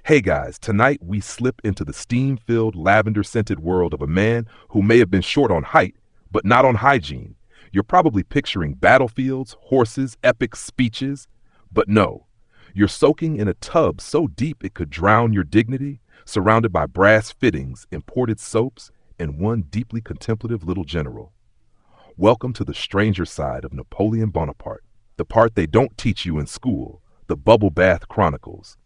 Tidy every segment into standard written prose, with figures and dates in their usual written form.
Hey guys, tonight we slip into the steam-filled, lavender-scented world of a man who may have been short on height, but not on hygiene. You're probably picturing battlefields, horses, epic speeches, but no. You're soaking in a tub so deep it could drown your dignity, surrounded by brass fittings, imported soaps, and one deeply contemplative little general. Welcome to the stranger side of Napoleon Bonaparte, the part they don't teach you in school, the Bubble Bath Chronicles.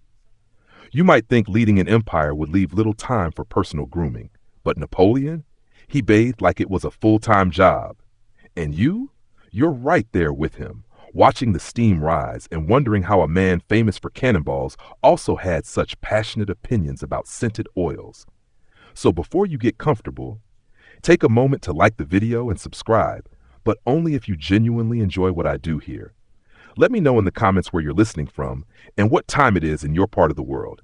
You might think leading an empire would leave little time for personal grooming, but Napoleon, he bathed like it was a full-time job. And you're right there with him, watching the steam rise and wondering how a man famous for cannonballs also had such passionate opinions about scented oils. So before you get comfortable, take a moment to like the video and subscribe, but only if you genuinely enjoy what I do here. Let me know in the comments where you're listening from and what time it is in your part of the world.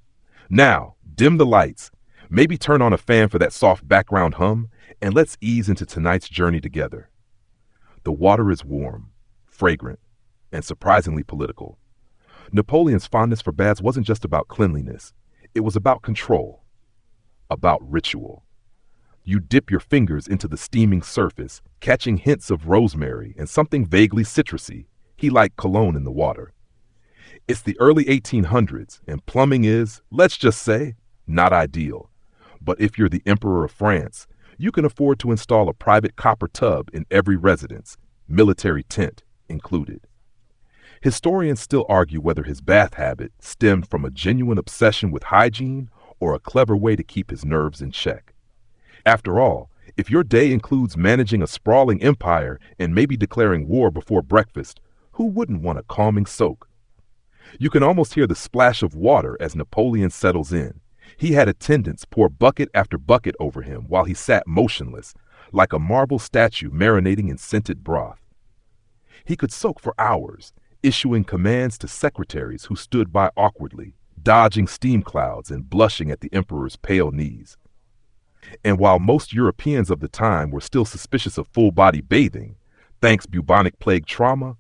Now, dim the lights, maybe turn on a fan for that soft background hum, and let's ease into tonight's journey together. The water is warm, fragrant, and surprisingly political. Napoleon's fondness for baths wasn't just about cleanliness. It was about control, about ritual. You dip your fingers into the steaming surface, catching hints of rosemary and something vaguely citrusy. He liked cologne in the water. It's the early 1800s, and plumbing is, let's just say, not ideal. But if you're the Emperor of France, you can afford to install a private copper tub in every residence, military tent included. Historians still argue whether his bath habit stemmed from a genuine obsession with hygiene or a clever way to keep his nerves in check. After all, if your day includes managing a sprawling empire and maybe declaring war before breakfast, who wouldn't want a calming soak? You can almost hear the splash of water as Napoleon settles in. He had attendants pour bucket after bucket over him while he sat motionless, like a marble statue marinating in scented broth. He could soak for hours, issuing commands to secretaries who stood by awkwardly, dodging steam clouds and blushing at the emperor's pale knees. And while most Europeans of the time were still suspicious of full-body bathing, thanks bubonic plague trauma,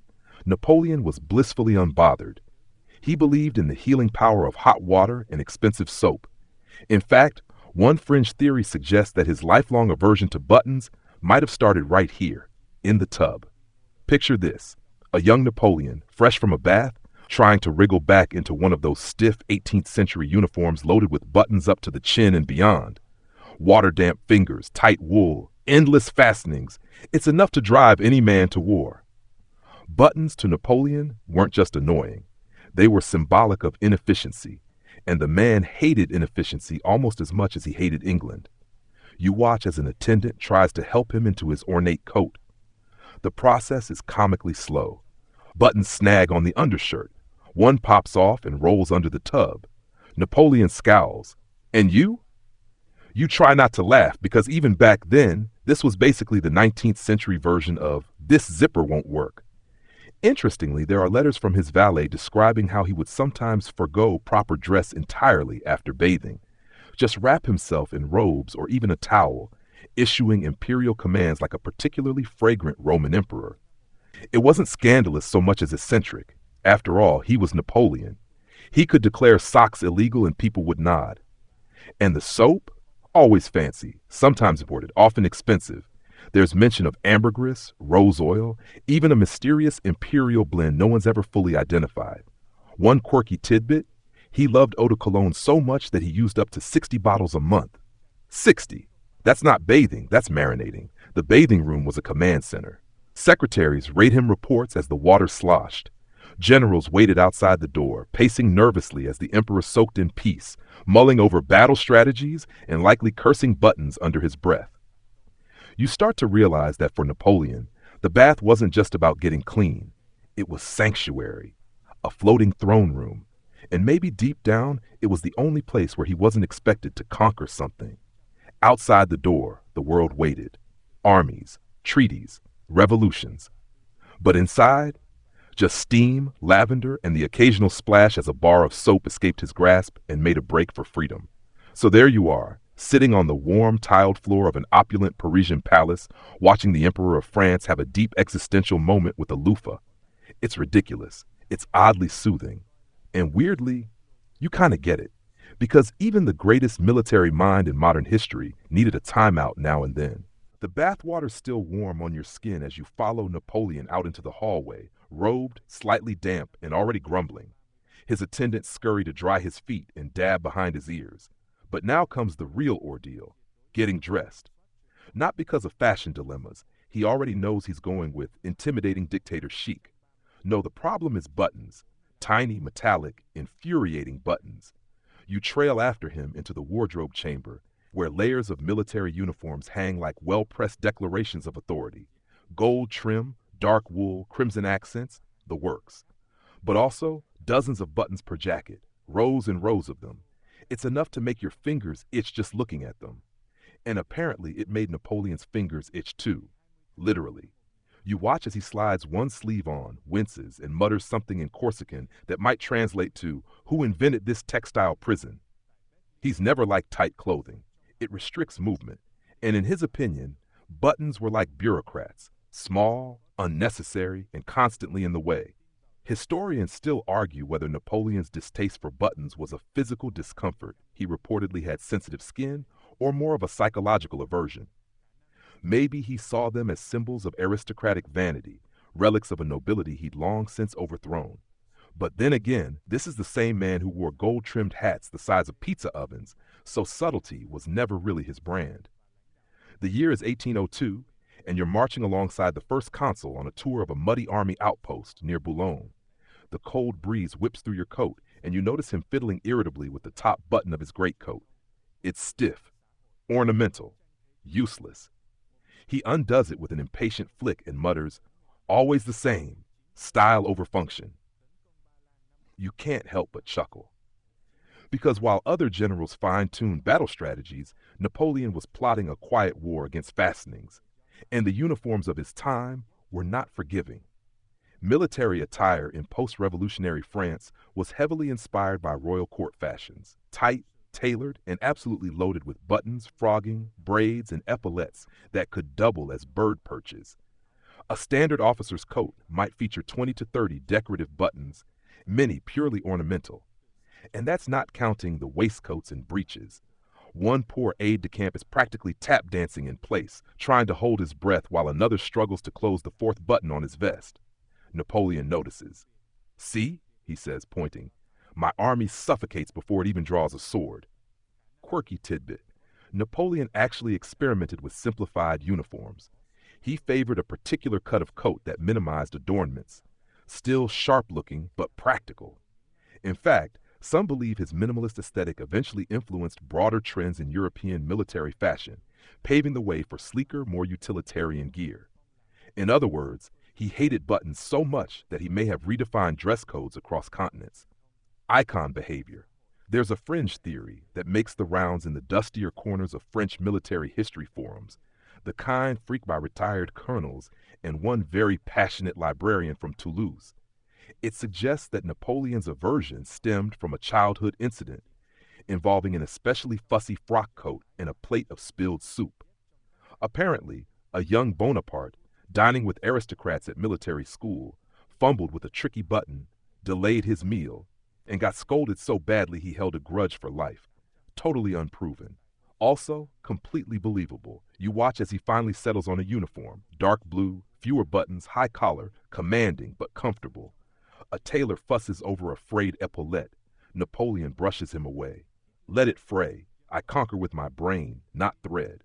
Napoleon was blissfully unbothered. He believed in the healing power of hot water and expensive soap. In fact, one fringe theory suggests that his lifelong aversion to buttons might have started right here, in the tub. Picture this, a young Napoleon, fresh from a bath, trying to wriggle back into one of those stiff 18th century uniforms loaded with buttons up to the chin and beyond. Water-damp fingers, tight wool, endless fastenings. It's enough to drive any man to war. Buttons to Napoleon weren't just annoying. They were symbolic of inefficiency, and the man hated inefficiency almost as much as he hated England. You watch as an attendant tries to help him into his ornate coat. The process is comically slow. Buttons snag on the undershirt. One pops off and rolls under the tub. Napoleon scowls. And you? You try not to laugh because even back then, this was basically the 19th century version of "this zipper won't work." Interestingly, there are letters from his valet describing how he would sometimes forgo proper dress entirely after bathing, just wrap himself in robes or even a towel, issuing imperial commands like a particularly fragrant Roman emperor. It wasn't scandalous so much as eccentric. After all, he was Napoleon. He could declare socks illegal and people would nod. And the soap? Always fancy, sometimes imported, often expensive. There's mention of ambergris, rose oil, even a mysterious imperial blend no one's ever fully identified. One quirky tidbit, he loved eau de cologne so much that he used up to 60 bottles a month. 60! That's not bathing, that's marinating. The bathing room was a command center. Secretaries read him reports as the water sloshed. Generals waited outside the door, pacing nervously as the emperor soaked in peace, mulling over battle strategies and likely cursing buttons under his breath. You start to realize that for Napoleon, the bath wasn't just about getting clean. It was sanctuary, a floating throne room, and maybe deep down, it was the only place where he wasn't expected to conquer something. Outside the door, the world waited. Armies, treaties, revolutions. But inside, just steam, lavender, and the occasional splash as a bar of soap escaped his grasp and made a break for freedom. So there you are, sitting on the warm, tiled floor of an opulent Parisian palace, watching the Emperor of France have a deep existential moment with a loofah. It's ridiculous. It's oddly soothing. And weirdly, you kind of get it. Because even the greatest military mind in modern history needed a timeout now and then. The bathwater's still warm on your skin as you follow Napoleon out into the hallway, robed, slightly damp, and already grumbling. His attendants scurry to dry his feet and dab behind his ears. But now comes the real ordeal, getting dressed. Not because of fashion dilemmas, he already knows he's going with intimidating dictator chic. No, the problem is buttons, tiny, metallic, infuriating buttons. You trail after him into the wardrobe chamber, where layers of military uniforms hang like well-pressed declarations of authority. Gold trim, dark wool, crimson accents, the works. But also dozens of buttons per jacket, rows and rows of them. It's enough to make your fingers itch just looking at them. And apparently it made Napoleon's fingers itch too, literally. You watch as he slides one sleeve on, winces, and mutters something in Corsican that might translate to, "Who invented this textile prison?" He's never liked tight clothing. It restricts movement. And in his opinion, buttons were like bureaucrats, small, unnecessary, and constantly in the way. Historians still argue whether Napoleon's distaste for buttons was a physical discomfort, he reportedly had sensitive skin, or more of a psychological aversion. Maybe he saw them as symbols of aristocratic vanity, relics of a nobility he'd long since overthrown. But then again, this is the same man who wore gold-trimmed hats the size of pizza ovens, so subtlety was never really his brand. The year is 1802, and you're marching alongside the first consul on a tour of a muddy army outpost near Boulogne. The cold breeze whips through your coat, and you notice him fiddling irritably with the top button of his greatcoat. It's stiff, ornamental, useless. He undoes it with an impatient flick and mutters, "Always the same, style over function." You can't help but chuckle. Because while other generals fine-tuned battle strategies, Napoleon was plotting a quiet war against fastenings, and the uniforms of his time were not forgiving. Military attire in post-revolutionary France was heavily inspired by royal court fashions, tight, tailored, and absolutely loaded with buttons, frogging, braids, and epaulettes that could double as bird perches. A standard officer's coat might feature 20 to 30 decorative buttons, many purely ornamental. And that's not counting the waistcoats and breeches. One poor aide-de-camp is practically tap dancing in place, trying to hold his breath while another struggles to close the fourth button on his vest. Napoleon notices. "See," he says, pointing, "my army suffocates before it even draws a sword." Quirky tidbit. Napoleon actually experimented with simplified uniforms. He favored a particular cut of coat that minimized adornments. Still sharp-looking, but practical. In fact, some believe his minimalist aesthetic eventually influenced broader trends in European military fashion, paving the way for sleeker, more utilitarian gear. In other words, he hated buttons so much that he may have redefined dress codes across continents. Icon behavior. There's a fringe theory that makes the rounds in the dustier corners of French military history forums, the kind freaked by retired colonels and one very passionate librarian from Toulouse. It suggests that Napoleon's aversion stemmed from a childhood incident involving an especially fussy frock coat and a plate of spilled soup. Apparently, a young Bonaparte, dining with aristocrats at military school, fumbled with a tricky button, delayed his meal, and got scolded so badly he held a grudge for life. Totally unproven. Also, completely believable. You watch as he finally settles on a uniform, dark blue, fewer buttons, high collar, commanding but comfortable. A tailor fusses over a frayed epaulette. Napoleon brushes him away. "Let it fray. I conquer with my brain, not thread."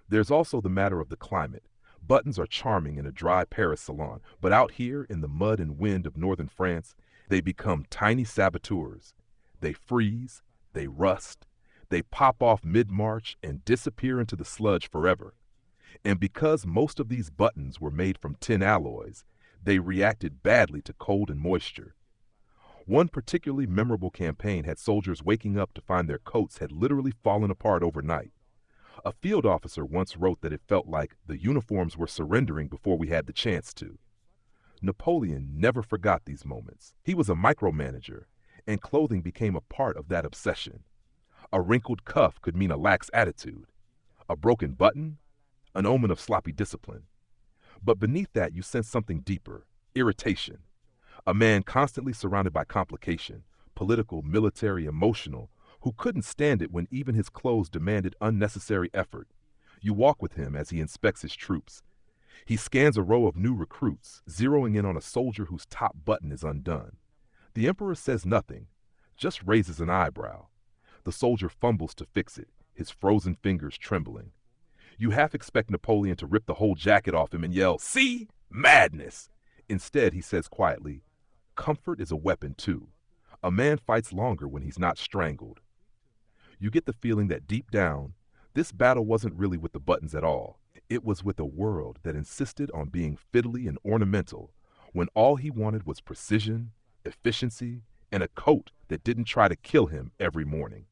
There's also the matter of the climate. Buttons are charming in a dry Paris salon, but out here in the mud and wind of northern France, they become tiny saboteurs. They freeze, they rust, they pop off mid-march and disappear into the sludge forever. And because most of these buttons were made from tin alloys, they reacted badly to cold and moisture. One particularly memorable campaign had soldiers waking up to find their coats had literally fallen apart overnight. A field officer once wrote that it felt like the uniforms were surrendering before we had the chance to. Napoleon never forgot these moments. He was a micromanager, and clothing became a part of that obsession. A wrinkled cuff could mean a lax attitude. A broken button, an omen of sloppy discipline. But beneath that you sense something deeper, irritation. A man constantly surrounded by complication, political, military, emotional, who couldn't stand it when even his clothes demanded unnecessary effort. You walk with him as he inspects his troops. He scans a row of new recruits, zeroing in on a soldier whose top button is undone. The emperor says nothing, just raises an eyebrow. The soldier fumbles to fix it, his frozen fingers trembling. You half expect Napoleon to rip the whole jacket off him and yell, "See? Madness!" Instead, he says quietly, "Comfort is a weapon too. A man fights longer when he's not strangled." You get the feeling that deep down, this battle wasn't really with the buttons at all. It was with a world that insisted on being fiddly and ornamental, when all he wanted was precision, efficiency, and a coat that didn't try to kill him every morning.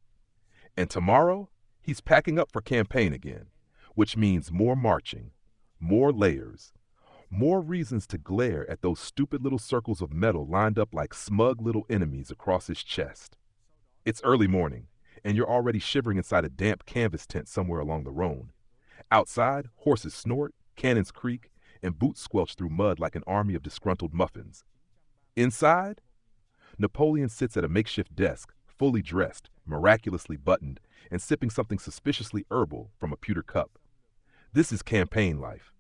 And tomorrow, he's packing up for campaign again, which means more marching, more layers, more reasons to glare at those stupid little circles of metal lined up like smug little enemies across his chest. It's early morning, and you're already shivering inside a damp canvas tent somewhere along the Rhone. Outside, horses snort, cannons creak, and boots squelch through mud like an army of disgruntled muffins. Inside, Napoleon sits at a makeshift desk, fully dressed, miraculously buttoned, and sipping something suspiciously herbal from a pewter cup. This is campaign life.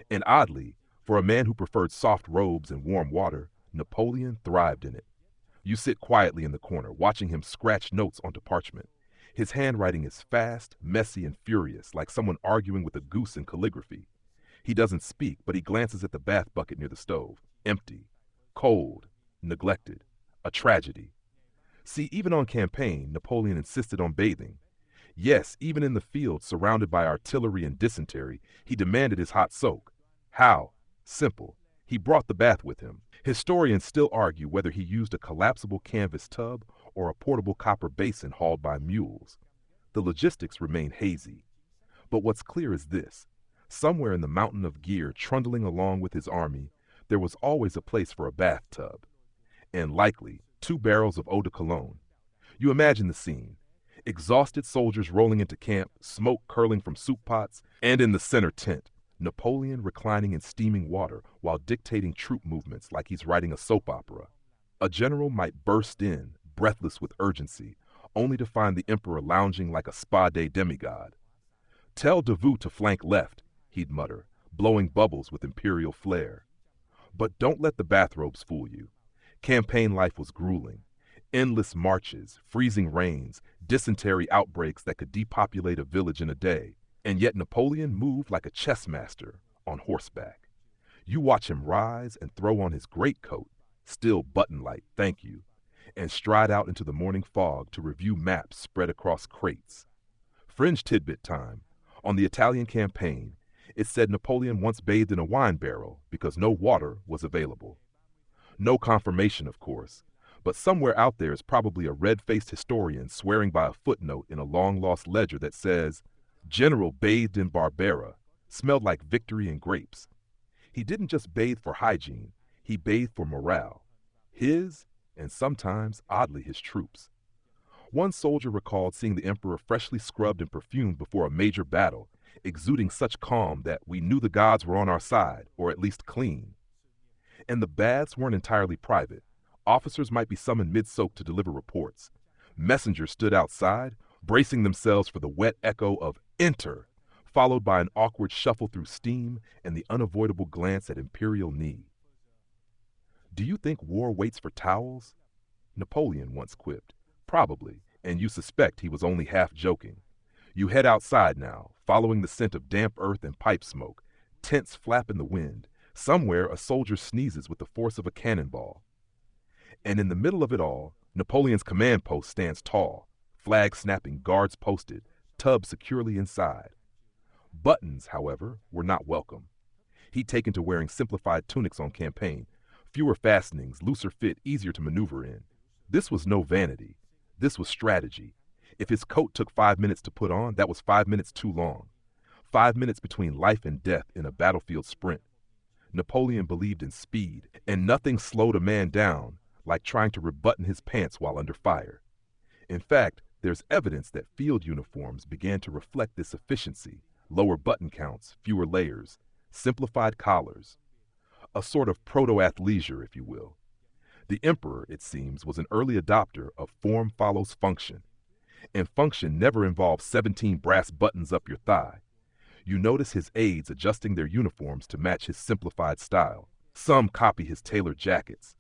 And oddly, for a man who preferred soft robes and warm water, Napoleon thrived in it. You sit quietly in the corner, watching him scratch notes onto parchment. His handwriting is fast, messy, and furious, like someone arguing with a goose in calligraphy. He doesn't speak, but he glances at the bath bucket near the stove. Empty. Cold. Neglected. A tragedy. See, even on campaign, Napoleon insisted on bathing. Yes, even in the field, surrounded by artillery and dysentery, he demanded his hot soak. How? Simple. He brought the bath with him. Historians still argue whether he used a collapsible canvas tub or a portable copper basin hauled by mules. The logistics remain hazy. But what's clear is this. Somewhere in the mountain of gear trundling along with his army, there was always a place for a bathtub. And likely, 2 barrels of eau de cologne. You imagine the scene. Exhausted soldiers rolling into camp, smoke curling from soup pots, and in the center tent, Napoleon reclining in steaming water while dictating troop movements like he's writing a soap opera. A general might burst in, breathless with urgency, only to find the emperor lounging like a spa day demigod. "Tell Davout to flank left," he'd mutter, blowing bubbles with imperial flair. But don't let the bathrobes fool you. Campaign life was grueling. Endless marches, freezing rains, dysentery outbreaks that could depopulate a village in a day. And yet Napoleon moved like a chess master on horseback. You watch him rise and throw on his greatcoat, still button-light, thank you, and stride out into the morning fog to review maps spread across crates. Fringe tidbit time. On the Italian campaign, it said Napoleon once bathed in a wine barrel because no water was available. No confirmation, of course, but somewhere out there is probably a red-faced historian swearing by a footnote in a long-lost ledger that says, "General bathed in Barbera, smelled like victory and grapes." He didn't just bathe for hygiene, he bathed for morale. His, and sometimes, oddly, his troops. One soldier recalled seeing the emperor freshly scrubbed and perfumed before a major battle, exuding such calm that we knew the gods were on our side, or at least clean. And the baths weren't entirely private. Officers might be summoned mid-soak to deliver reports. Messengers stood outside, bracing themselves for the wet echo of "Enter," followed by an awkward shuffle through steam and the unavoidable glance at imperial knee. "Do you think war waits for towels?" Napoleon once quipped. Probably, and you suspect he was only half joking. You head outside now, following the scent of damp earth and pipe smoke. Tents flap in the wind. Somewhere a soldier sneezes with the force of a cannonball. And in the middle of it all, Napoleon's command post stands tall, flag snapping, guards posted, tub securely inside. Buttons, however, were not welcome. He'd taken to wearing simplified tunics on campaign, fewer fastenings, looser fit, easier to maneuver in. This was no vanity. This was strategy. If his coat took 5 minutes to put on, that was 5 minutes too long. 5 minutes between life and death in a battlefield sprint. Napoleon believed in speed, and nothing slowed a man down like trying to rebutton his pants while under fire. In fact, there's evidence that field uniforms began to reflect this efficiency: lower button counts, fewer layers, simplified collars. A sort of proto-athleisure, if you will. The emperor, it seems, was an early adopter of form follows function. And function never involves 17 brass buttons up your thigh. You notice his aides adjusting their uniforms to match his simplified style. Some copy his tailored jackets.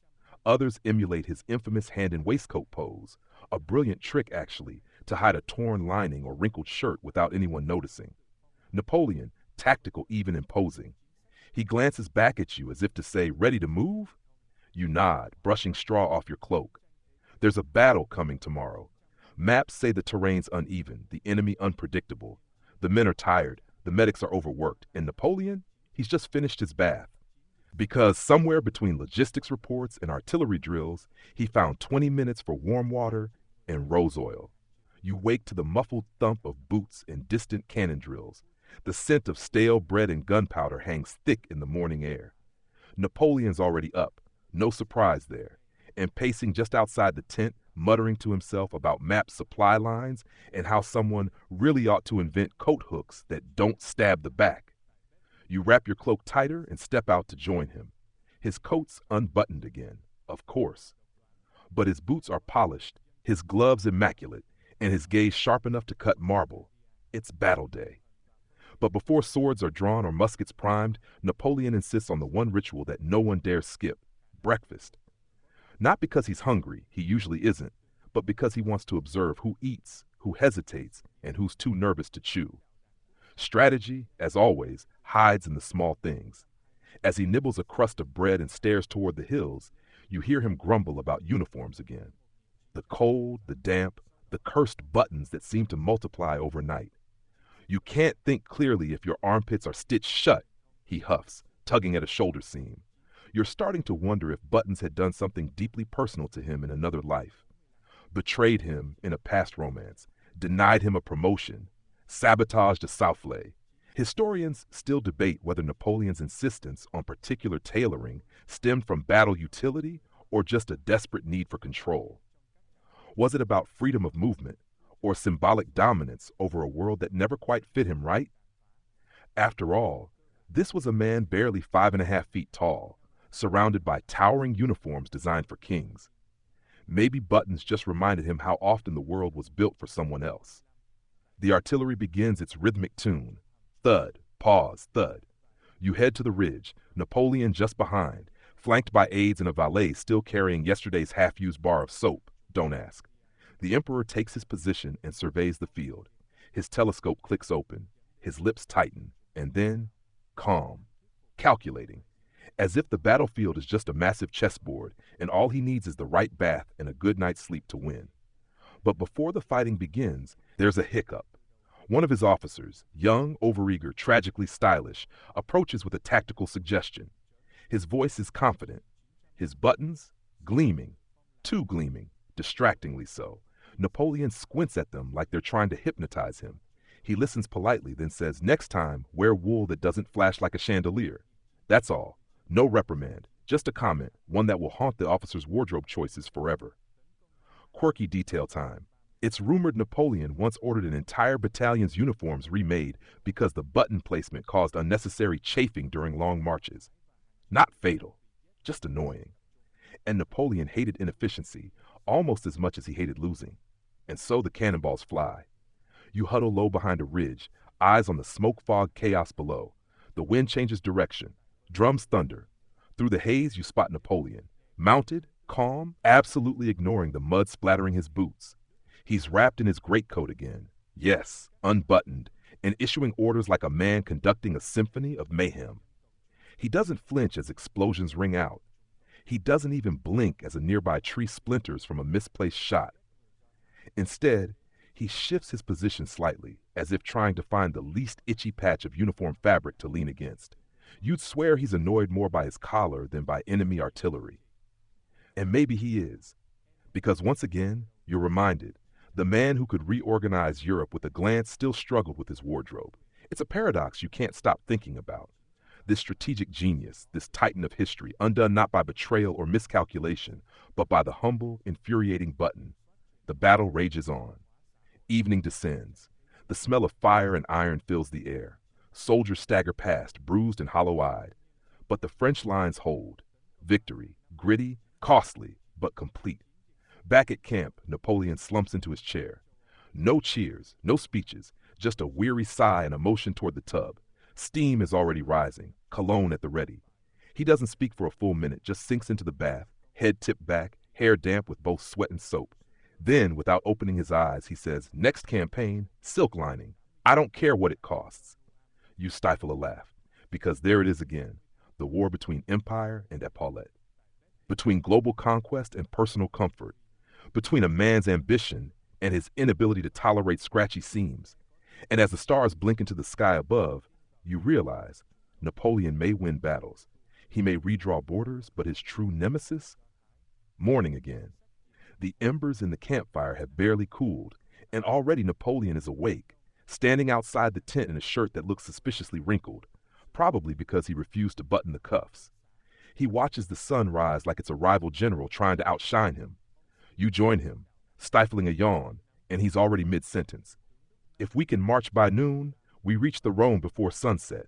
Others emulate his infamous hand and waistcoat pose, a brilliant trick, actually, to hide a torn lining or wrinkled shirt without anyone noticing. Napoleon, tactical, even imposing. He glances back at you as if to say, "Ready to move?" You nod, brushing straw off your cloak. There's a battle coming tomorrow. Maps say the terrain's uneven, the enemy unpredictable. The men are tired, the medics are overworked, and Napoleon, he's just finished his bath. Because somewhere between logistics reports and artillery drills, he found 20 minutes for warm water and rose oil. You wake to the muffled thump of boots and distant cannon drills. The scent of stale bread and gunpowder hangs thick in the morning air. Napoleon's already up, no surprise there, and pacing just outside the tent, muttering to himself about map supply lines and how someone really ought to invent coat hooks that don't stab the back. You wrap your cloak tighter and step out to join him. His coat's unbuttoned again, of course. But his boots are polished, his gloves immaculate, and his gaze sharp enough to cut marble. It's battle day. But before swords are drawn or muskets primed, Napoleon insists on the one ritual that no one dares skip: breakfast. Not because he's hungry, he usually isn't, but because he wants to observe who eats, who hesitates, and who's too nervous to chew. Strategy, as always, hides in the small things. As he nibbles a crust of bread and stares toward the hills, you hear him grumble about uniforms again. The cold, the damp, the cursed buttons that seem to multiply overnight. You can't think clearly if your armpits are stitched shut, he huffs, tugging at a shoulder seam. You're starting to wonder if Buttons had done something deeply personal to him in another life. Betrayed him in a past romance, denied him a promotion, sabotaged a souffle. Historians still debate whether Napoleon's insistence on particular tailoring stemmed from battle utility or just a desperate need for control. Was it about freedom of movement or symbolic dominance over a world that never quite fit him right? After all, this was a man barely 5.5 feet tall, surrounded by towering uniforms designed for kings. Maybe Buttons just reminded him how often the world was built for someone else. The artillery begins its rhythmic tune. Thud, pause, thud. You head to the ridge, Napoleon just behind, flanked by aides and a valet still carrying yesterday's half-used bar of soap. Don't ask. The emperor takes his position and surveys the field. His telescope clicks open, his lips tighten, and then, calm, calculating, as if the battlefield is just a massive chessboard and all he needs is the right bath and a good night's sleep to win. But before the fighting begins, there's a hiccup. One of his officers, young, overeager, tragically stylish, approaches with a tactical suggestion. His voice is confident, his buttons gleaming, too gleaming, distractingly so. Napoleon squints at them like they're trying to hypnotize him. He listens politely, then says, "Next time, wear wool that doesn't flash like a chandelier." That's all. No reprimand, just a comment, one that will haunt the officer's wardrobe choices forever. Quirky detail time. It's rumored Napoleon once ordered an entire battalion's uniforms remade because the button placement caused unnecessary chafing during long marches. Not fatal, just annoying. And Napoleon hated inefficiency almost as much as he hated losing. And so the cannonballs fly. You huddle low behind a ridge, eyes on the smoke-fog chaos below. The wind changes direction. Drums thunder. Through the haze, you spot Napoleon, mounted, calm, absolutely ignoring the mud splattering his boots. He's wrapped in his greatcoat again. Yes, unbuttoned, and issuing orders like a man conducting a symphony of mayhem. He doesn't flinch as explosions ring out. He doesn't even blink as a nearby tree splinters from a misplaced shot. Instead, he shifts his position slightly, as if trying to find the least itchy patch of uniform fabric to lean against. You'd swear he's annoyed more by his collar than by enemy artillery. And maybe he is, because once again, you're reminded, the man who could reorganize Europe with a glance still struggled with his wardrobe. It's a paradox you can't stop thinking about. This strategic genius, this titan of history, undone not by betrayal or miscalculation, but by the humble, infuriating Button. The battle rages on. Evening descends. The smell of fire and iron fills the air. Soldiers stagger past, bruised and hollow-eyed. But the French lines hold. Victory, gritty, costly, but complete. Back at camp, Napoleon slumps into his chair. No cheers, no speeches, just a weary sigh and a motion toward the tub. Steam is already rising, cologne at the ready. He doesn't speak for a full minute, just sinks into the bath, head tipped back, hair damp with both sweat and soap. Then, without opening his eyes, he says, "Next campaign, silk lining. I don't care what it costs." You stifle a laugh, because there it is again, the war between empire and epaulette, between global conquest and personal comfort, between a man's ambition and his inability to tolerate scratchy seams. And as the stars blink into the sky above, you realize Napoleon may win battles. He may redraw borders, but his true nemesis? Morning again. The embers in the campfire have barely cooled, and already Napoleon is awake, standing outside the tent in a shirt that looks suspiciously wrinkled, probably because he refused to button the cuffs. He watches the sun rise like it's a rival general trying to outshine him. You join him, stifling a yawn, and he's already mid-sentence. If we can march by noon, we reach the Rhone before sunset,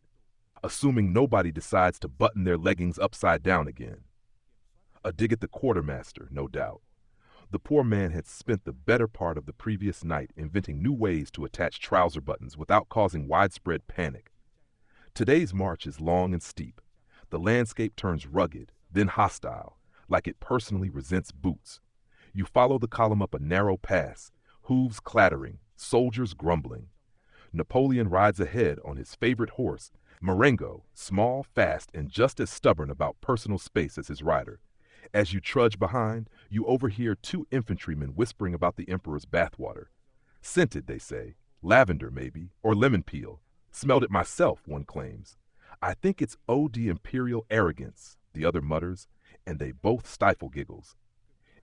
assuming nobody decides to button their leggings upside down again. A dig at the quartermaster, no doubt. The poor man had spent the better part of the previous night inventing new ways to attach trouser buttons without causing widespread panic. Today's march is long and steep. The landscape turns rugged, then hostile, like it personally resents boots. You follow the column up a narrow pass, hooves clattering, soldiers grumbling. Napoleon rides ahead on his favorite horse, Marengo, small, fast, and just as stubborn about personal space as his rider. As you trudge behind, you overhear two infantrymen whispering about the emperor's bathwater. Scented, they say. Lavender, maybe, or lemon peel. Smelled it myself, one claims. I think it's O.D. imperial arrogance, the other mutters, and they both stifle giggles.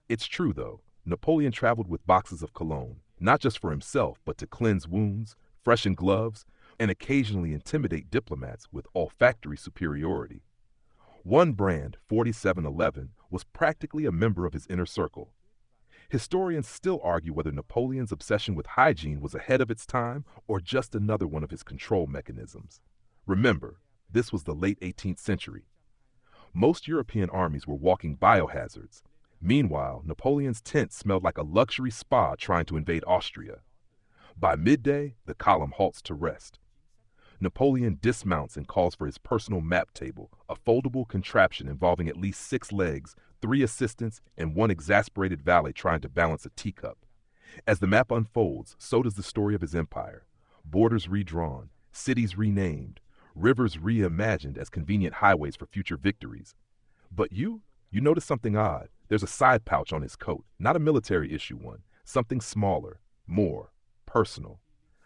It's true, though. Napoleon traveled with boxes of cologne, not just for himself, but to cleanse wounds, freshen gloves, and occasionally intimidate diplomats with olfactory superiority. One brand, 4711, was practically a member of his inner circle. Historians still argue whether Napoleon's obsession with hygiene was ahead of its time or just another one of his control mechanisms. Remember, this was the late 18th century. Most European armies were walking biohazards. Meanwhile, Napoleon's tent smelled like a luxury spa trying to invade Austria. By midday, the column halts to rest. Napoleon dismounts and calls for his personal map table, a foldable contraption involving at least 6 legs, 3 assistants, and 1 exasperated valet trying to balance a teacup. As the map unfolds, so does the story of his empire. Borders redrawn, cities renamed, rivers reimagined as convenient highways for future victories. But you notice something odd. There's a side pouch on his coat, not a military issue one, something smaller, more personal.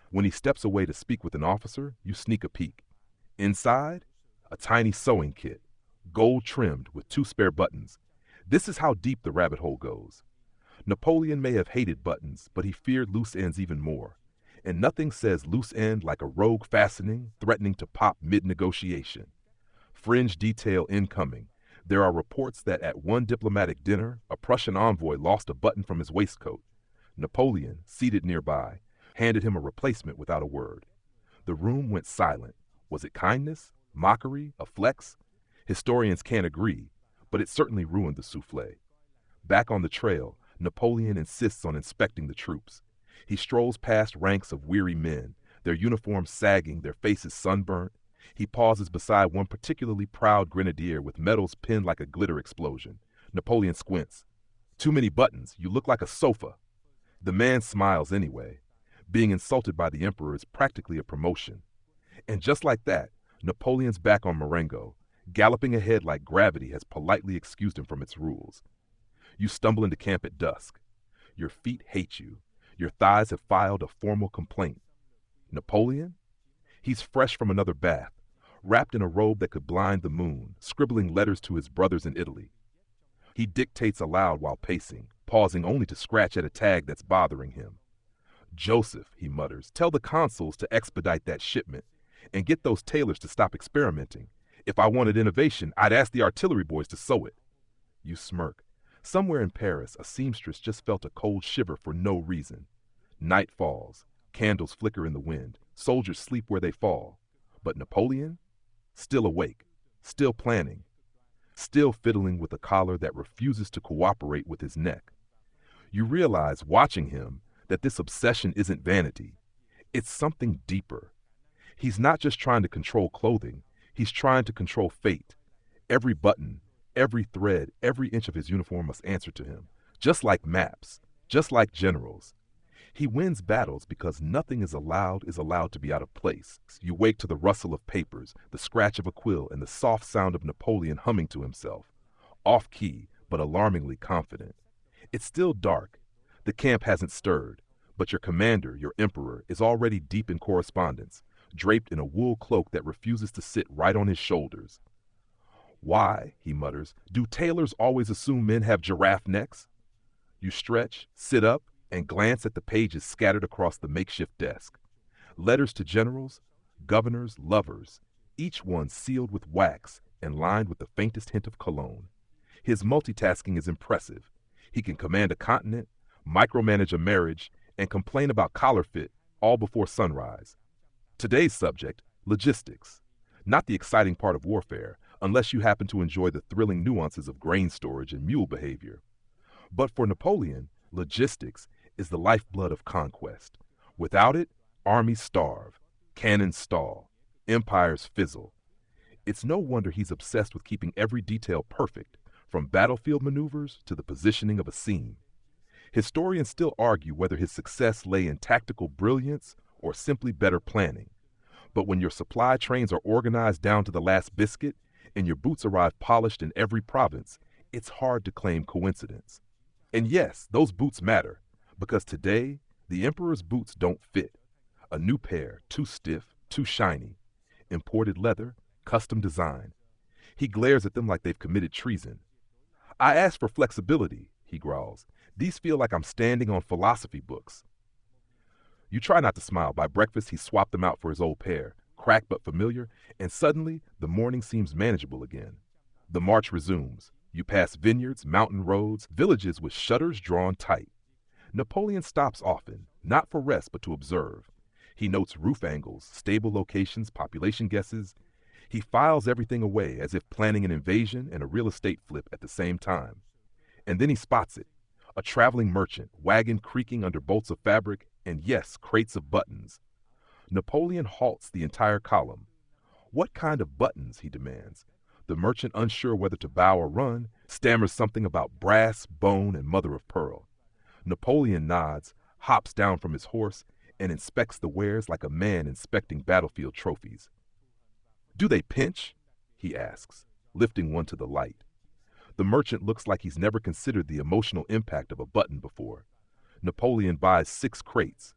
When he steps away to speak with an officer, you sneak a peek. Inside, a tiny sewing kit, gold trimmed with 2 spare buttons. This is how deep the rabbit hole goes. Napoleon may have hated buttons, but he feared loose ends even more. And nothing says loose end like a rogue fastening threatening to pop mid-negotiation. Fringe detail incoming. There are reports that at one diplomatic dinner, a Prussian envoy lost a button from his waistcoat. Napoleon, seated nearby, handed him a replacement without a word. The room went silent. Was it kindness, mockery, a flex? Historians can't agree, but it certainly ruined the souffle. Back on the trail, Napoleon insists on inspecting the troops. He strolls past ranks of weary men, their uniforms sagging, their faces sunburnt. He pauses beside one particularly proud grenadier with medals pinned like a glitter explosion. Napoleon squints. "Too many buttons. You look like a sofa." The man smiles anyway. Being insulted by the emperor is practically a promotion. And just like that, Napoleon's back on Marengo, galloping ahead like gravity has politely excused him from its rules. You stumble into camp at dusk. Your feet hate you. Your thighs have filed a formal complaint. Napoleon? He's fresh from another bath, wrapped in a robe that could blind the moon, scribbling letters to his brothers in Italy. He dictates aloud while pacing, pausing only to scratch at a tag that's bothering him. "Joseph," he mutters, "tell the consuls to expedite that shipment and get those tailors to stop experimenting. If I wanted innovation, I'd ask the artillery boys to sew it." You smirk. Somewhere in Paris, a seamstress just felt a cold shiver for no reason. Night falls. Candles flicker in the wind. Soldiers sleep where they fall. But Napoleon? Still awake. Still planning. Still fiddling with a collar that refuses to cooperate with his neck. You realize, watching him, that this obsession isn't vanity. It's something deeper. He's not just trying to control clothing, he's trying to control fate. Every button, every thread, every inch of his uniform must answer to him, just like maps, just like generals. He wins battles because nothing is allowed to be out of place. You wake to the rustle of papers, the scratch of a quill, and the soft sound of Napoleon humming to himself, off key, but alarmingly confident. It's still dark. The camp hasn't stirred, but your commander, your emperor, is already deep in correspondence, draped in a wool cloak that refuses to sit right on his shoulders. Why, he mutters, do tailors always assume men have giraffe necks? You stretch, sit up, and glance at the pages scattered across the makeshift desk. Letters to generals, governors, lovers, each one sealed with wax and lined with the faintest hint of cologne. His multitasking is impressive. He can command a continent, micromanage a marriage, and complain about collar fit all before sunrise. Today's subject, logistics. Not the exciting part of warfare, unless you happen to enjoy the thrilling nuances of grain storage and mule behavior. But for Napoleon, logistics is the lifeblood of conquest. Without it, armies starve, cannons stall, empires fizzle. It's no wonder he's obsessed with keeping every detail perfect, from battlefield maneuvers to the positioning of a scene. Historians still argue whether his success lay in tactical brilliance or simply better planning. But when your supply trains are organized down to the last biscuit and your boots arrive polished in every province, it's hard to claim coincidence. And yes, those boots matter, because today, the emperor's boots don't fit. A new pair, too stiff, too shiny. Imported leather, custom design. He glares at them like they've committed treason. I ask for flexibility, he growls. These feel like I'm standing on philosophy books. You try not to smile. By breakfast, he swapped them out for his old pair, cracked but familiar, and suddenly the morning seems manageable again. The march resumes. You pass vineyards, mountain roads, villages with shutters drawn tight. Napoleon stops often, not for rest but to observe. He notes roof angles, stable locations, population guesses. He files everything away as if planning an invasion and a real estate flip at the same time. And then he spots it. A traveling merchant, wagon creaking under bolts of fabric, and yes, crates of buttons. Napoleon halts the entire column. What kind of buttons, he demands. The merchant, unsure whether to bow or run, stammers something about brass, bone, and mother of pearl. Napoleon nods, hops down from his horse, and inspects the wares like a man inspecting battlefield trophies. Do they pinch? He asks, lifting one to the light. The merchant looks like he's never considered the emotional impact of a button before. Napoleon buys 6 crates.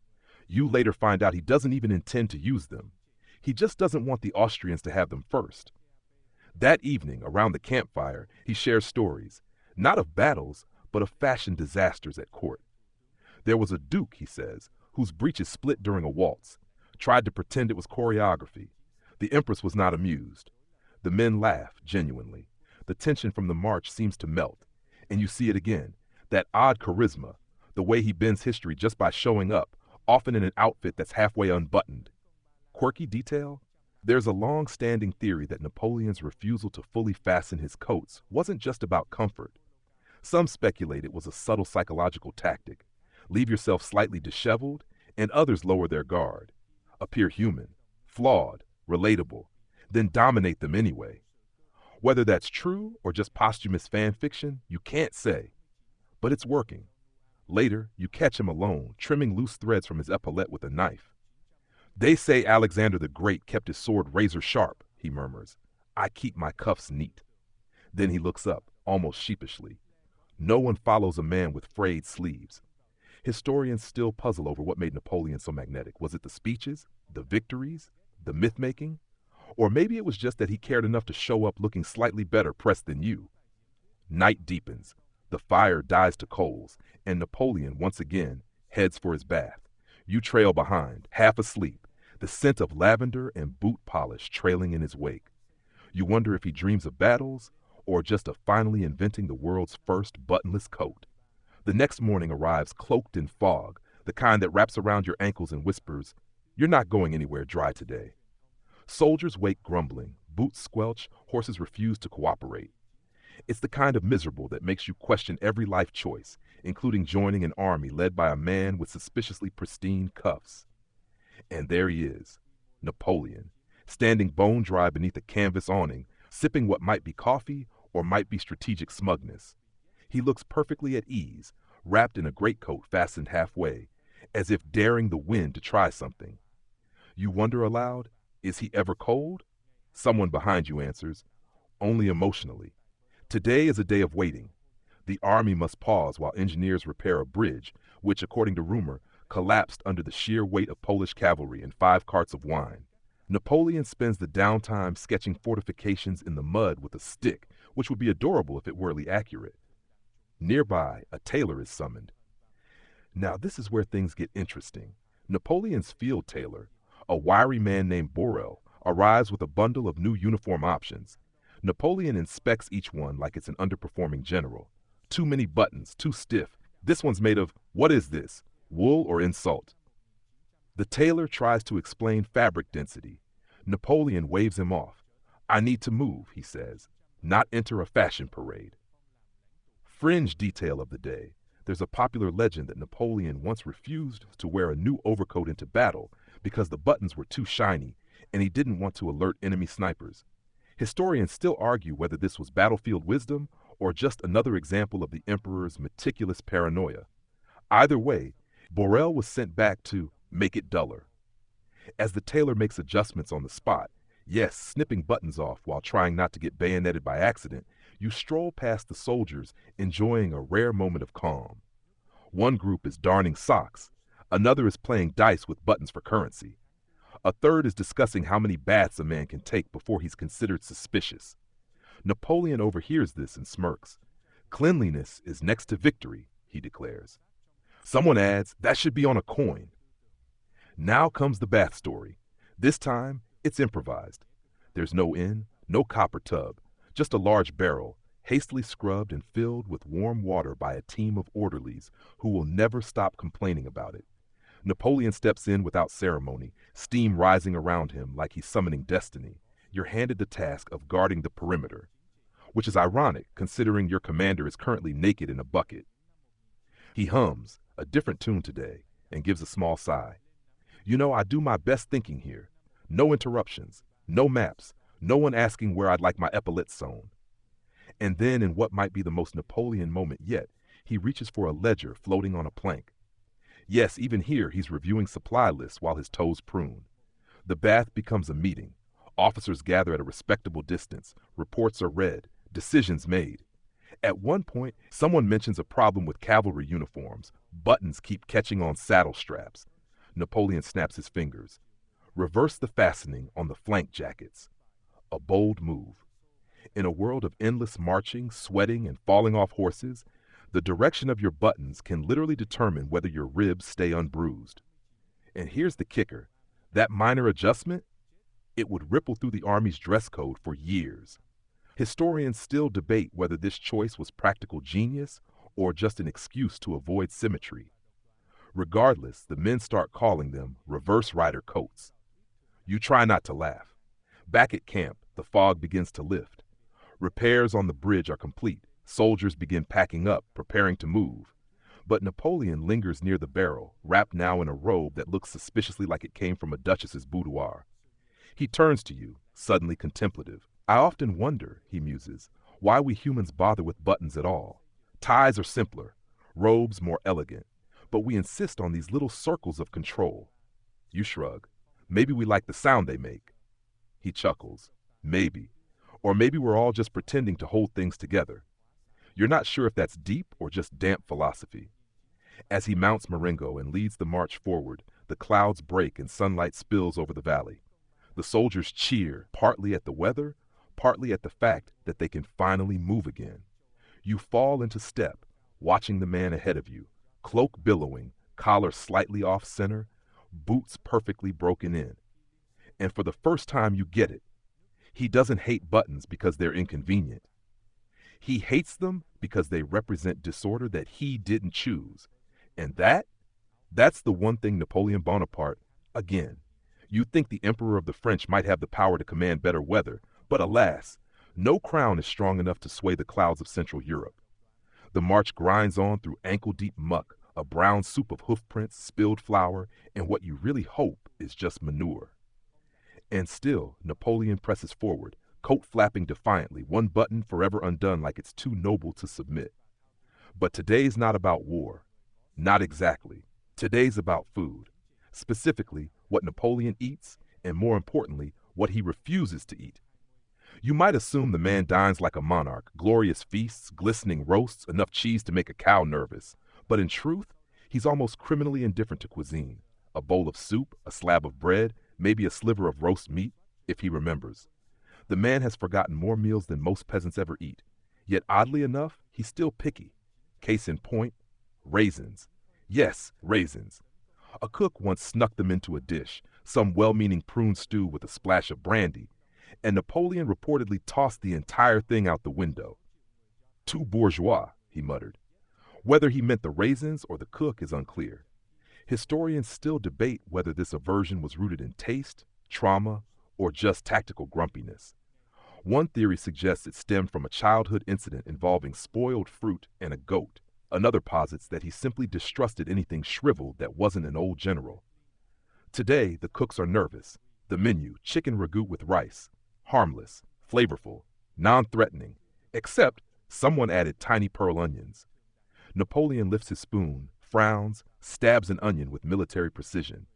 You later find out he doesn't even intend to use them. He just doesn't want the Austrians to have them first. That evening, around the campfire, he shares stories, not of battles, but of fashion disasters at court. There was a duke, he says, whose breeches split during a waltz, tried to pretend it was choreography. The empress was not amused. The men laugh, genuinely. The tension from the march seems to melt, and you see it again, that odd charisma, the way he bends history just by showing up, often in an outfit that's halfway unbuttoned. Quirky detail? There's a long-standing theory that Napoleon's refusal to fully fasten his coats wasn't just about comfort. Some speculate it was a subtle psychological tactic. Leave yourself slightly disheveled, and others lower their guard. Appear human, flawed, relatable, then dominate them anyway. Whether that's true or just posthumous fan fiction, you can't say. But it's working. Later, you catch him alone, trimming loose threads from his epaulette with a knife. They say Alexander the Great kept his sword razor sharp, he murmurs. I keep my cuffs neat. Then he looks up, almost sheepishly. No one follows a man with frayed sleeves. Historians still puzzle over what made Napoleon so magnetic. Was it the speeches, the victories, the myth-making? Or maybe it was just that he cared enough to show up looking slightly better pressed than you. Night deepens. The fire dies to coals, and Napoleon, once again, heads for his bath. You trail behind, half asleep, the scent of lavender and boot polish trailing in his wake. You wonder if he dreams of battles, or just of finally inventing the world's first buttonless coat. The next morning arrives cloaked in fog, the kind that wraps around your ankles and whispers, "You're not going anywhere dry today." Soldiers wake grumbling, boots squelch, horses refuse to cooperate. It's the kind of miserable that makes you question every life choice, including joining an army led by a man with suspiciously pristine cuffs. And there he is, Napoleon, standing bone dry beneath a canvas awning, sipping what might be coffee or might be strategic smugness. He looks perfectly at ease, wrapped in a greatcoat fastened halfway, as if daring the wind to try something. You wonder aloud, is he ever cold? Someone behind you answers, only emotionally. Today is a day of waiting. The army must pause while engineers repair a bridge, which, according to rumor, collapsed under the sheer weight of Polish cavalry and 5 carts of wine. Napoleon spends the downtime sketching fortifications in the mud with a stick, which would be adorable if it were accurate. Nearby, a tailor is summoned. Now this is where things get interesting. Napoleon's field tailor, a wiry man named Borel, arrives with a bundle of new uniform options. Napoleon inspects each one like it's an underperforming general. Too many buttons, too stiff. This one's made of, what is this, wool or insult? The tailor tries to explain fabric density. Napoleon waves him off. I need to move, he says, not enter a fashion parade. Fringe detail of the day. There's a popular legend that Napoleon once refused to wear a new overcoat into battle because the buttons were too shiny and he didn't want to alert enemy snipers. Historians still argue whether this was battlefield wisdom or just another example of the emperor's meticulous paranoia. Either way, Borel was sent back to make it duller. As the tailor makes adjustments on the spot, yes, snipping buttons off while trying not to get bayoneted by accident, you stroll past the soldiers enjoying a rare moment of calm. One group is darning socks, another is playing dice with buttons for currency. A third is discussing how many baths a man can take before he's considered suspicious. Napoleon overhears this and smirks. Cleanliness is next to victory, he declares. Someone adds, that should be on a coin. Now comes the bath story. This time, it's improvised. There's no inn, no copper tub, just a large barrel, hastily scrubbed and filled with warm water by a team of orderlies who will never stop complaining about it. Napoleon steps in without ceremony, steam rising around him like he's summoning destiny. You're handed the task of guarding the perimeter, which is ironic considering your commander is currently naked in a bucket. He hums, a different tune today, and gives a small sigh. You know, I do my best thinking here. No interruptions, no maps, no one asking where I'd like my epaulets sewn. And then, in what might be the most Napoleon moment yet, he reaches for a ledger floating on a plank. Yes, even here he's reviewing supply lists while his toes prune. The bath becomes a meeting. Officers gather at a respectable distance. Reports are read. Decisions made. At one point, someone mentions a problem with cavalry uniforms. Buttons keep catching on saddle straps. Napoleon snaps his fingers. Reverse the fastening on the flank jackets. A bold move. In a world of endless marching, sweating, and falling off horses, the direction of your buttons can literally determine whether your ribs stay unbruised. And here's the kicker. That minor adjustment, it would ripple through the Army's dress code for years. Historians still debate whether this choice was practical genius or just an excuse to avoid symmetry. Regardless, the men start calling them reverse rider coats. You try not to laugh. Back at camp, the fog begins to lift. Repairs on the bridge are complete. Soldiers begin packing up, preparing to move. But Napoleon lingers near the barrel, wrapped now in a robe that looks suspiciously like it came from a duchess's boudoir. He turns to you, suddenly contemplative. I often wonder, he muses, why we humans bother with buttons at all. Ties are simpler, robes more elegant, but we insist on these little circles of control. You shrug. Maybe we like the sound they make. He chuckles. Maybe. Or maybe we're all just pretending to hold things together. You're not sure if that's deep or just damp philosophy. As he mounts Marengo and leads the march forward, the clouds break and sunlight spills over the valley. The soldiers cheer, partly at the weather, partly at the fact that they can finally move again. You fall into step, watching the man ahead of you, cloak billowing, collar slightly off center, boots perfectly broken in. And for the first time you get it. He doesn't hate buttons because they're inconvenient. He hates them because they represent disorder that he didn't choose. And that's the one thing Napoleon Bonaparte, again, you'd think the Emperor of the French might have the power to command better weather, but alas, no crown is strong enough to sway the clouds of Central Europe. The march grinds on through ankle-deep muck, a brown soup of hoofprints, spilled flour, and what you really hope is just manure. And still, Napoleon presses forward, coat flapping defiantly, one button forever undone like it's too noble to submit. But today's not about war. Not exactly. Today's about food. Specifically, what Napoleon eats, and more importantly, what he refuses to eat. You might assume the man dines like a monarch, glorious feasts, glistening roasts, enough cheese to make a cow nervous. But in truth, he's almost criminally indifferent to cuisine. A bowl of soup, a slab of bread, maybe a sliver of roast meat, if he remembers. The man has forgotten more meals than most peasants ever eat. Yet oddly enough, he's still picky. Case in point, raisins. Yes, raisins. A cook once snuck them into a dish, some well-meaning prune stew with a splash of brandy, and Napoleon reportedly tossed the entire thing out the window. Too bourgeois, he muttered. Whether he meant the raisins or the cook is unclear. Historians still debate whether this aversion was rooted in taste, trauma, or just tactical grumpiness. One theory suggests it stemmed from a childhood incident involving spoiled fruit and a goat. Another posits that he simply distrusted anything shriveled that wasn't an old general. Today, the cooks are nervous. The menu, chicken ragout with rice. Harmless, flavorful, non-threatening, except someone added tiny pearl onions. Napoleon lifts his spoon, frowns, stabs an onion with military precision.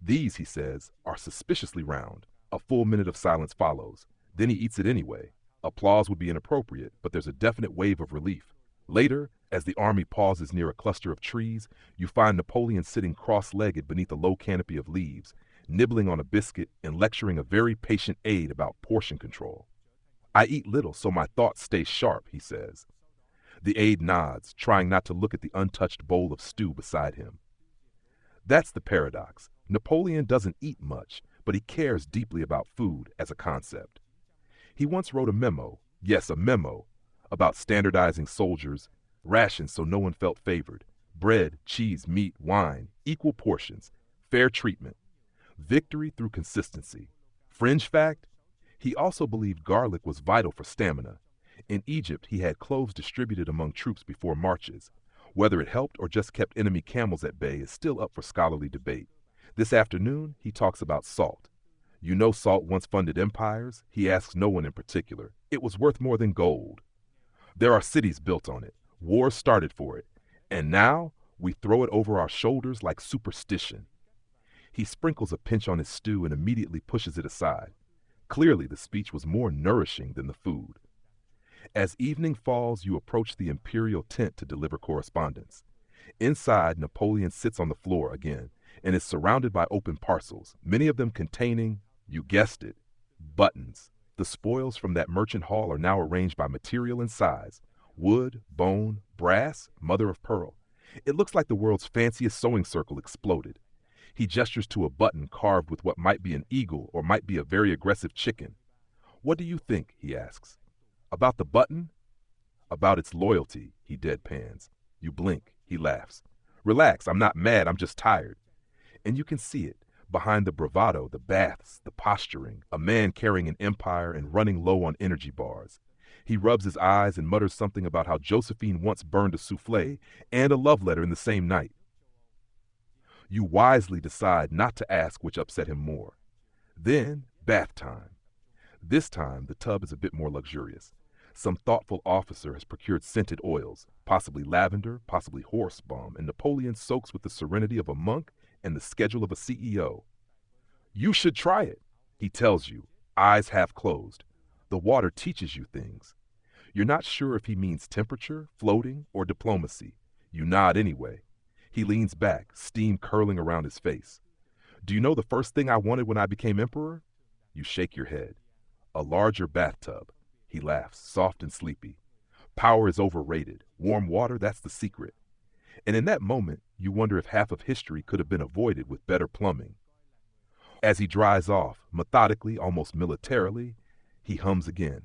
These, he says, are suspiciously round. A full minute of silence follows. Then he eats it anyway. Applause would be inappropriate, but there's a definite wave of relief. Later, as the army pauses near a cluster of trees, you find Napoleon sitting cross-legged beneath a low canopy of leaves, nibbling on a biscuit and lecturing a very patient aide about portion control. I eat little so my thoughts stay sharp, he says. The aide nods, trying not to look at the untouched bowl of stew beside him. That's the paradox. Napoleon doesn't eat much, but he cares deeply about food as a concept. He once wrote a memo, yes, a memo, about standardizing soldiers, rations so no one felt favored, bread, cheese, meat, wine, equal portions, fair treatment, victory through consistency. Fringe fact, he also believed garlic was vital for stamina. In Egypt, he had cloves distributed among troops before marches. Whether it helped or just kept enemy camels at bay is still up for scholarly debate. This afternoon, he talks about salt. You know salt once funded empires? He asks no one in particular. It was worth more than gold. There are cities built on it. Wars started for it. And now, we throw it over our shoulders like superstition. He sprinkles a pinch on his stew and immediately pushes it aside. Clearly, the speech was more nourishing than the food. As evening falls, you approach the imperial tent to deliver correspondence. Inside, Napoleon sits on the floor again and is surrounded by open parcels, many of them containing, you guessed it, buttons. The spoils from that merchant haul are now arranged by material and size: wood, bone, brass, mother of pearl. It looks like the world's fanciest sewing circle exploded. He gestures to a button carved with what might be an eagle or might be a very aggressive chicken. What do you think, he asks. About the button? About its loyalty, he deadpans. You blink, he laughs. Relax, I'm not mad, I'm just tired. And you can see it. Behind the bravado, the baths, the posturing, a man carrying an empire and running low on energy bars. He rubs his eyes and mutters something about how Josephine once burned a souffle and a love letter in the same night. You wisely decide not to ask which upset him more. Then, bath time. This time, the tub is a bit more luxurious. Some thoughtful officer has procured scented oils, possibly lavender, possibly horse balm, and Napoleon soaks with the serenity of a monk and the schedule of a CEO. You should try it, he tells you, eyes half closed. The water teaches you things. You're not sure if he means temperature, floating, or diplomacy. You nod anyway. He leans back, steam curling around his face. Do you know the first thing I wanted when I became emperor? You shake your head. A larger bathtub. He laughs, soft and sleepy. Power is overrated. Warm water, that's the secret. And in that moment, you wonder if half of history could have been avoided with better plumbing. As he dries off, methodically, almost militarily, he hums again.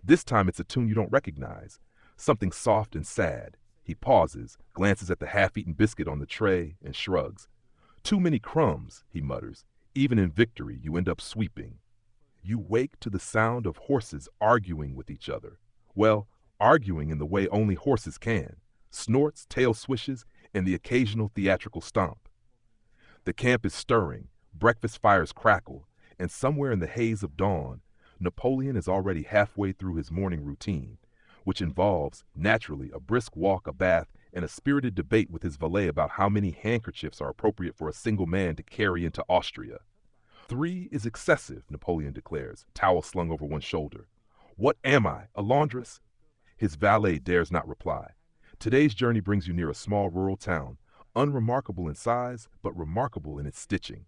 This time it's a tune you don't recognize, something soft and sad. He pauses, glances at the half-eaten biscuit on the tray, and shrugs. Too many crumbs, he mutters. Even in victory, you end up sweeping. You wake to the sound of horses arguing with each other. Well, arguing in the way only horses can, snorts, tail swishes, and the occasional theatrical stomp. The camp is stirring, breakfast fires crackle, and somewhere in the haze of dawn, Napoleon is already halfway through his morning routine, which involves, naturally, a brisk walk, a bath, and a spirited debate with his valet about how many handkerchiefs are appropriate for a single man to carry into Austria. 3 is excessive, Napoleon declares, towel slung over one shoulder. What am I, a laundress? His valet dares not reply. Today's journey brings you near a small rural town, unremarkable in size, but remarkable in its stitching.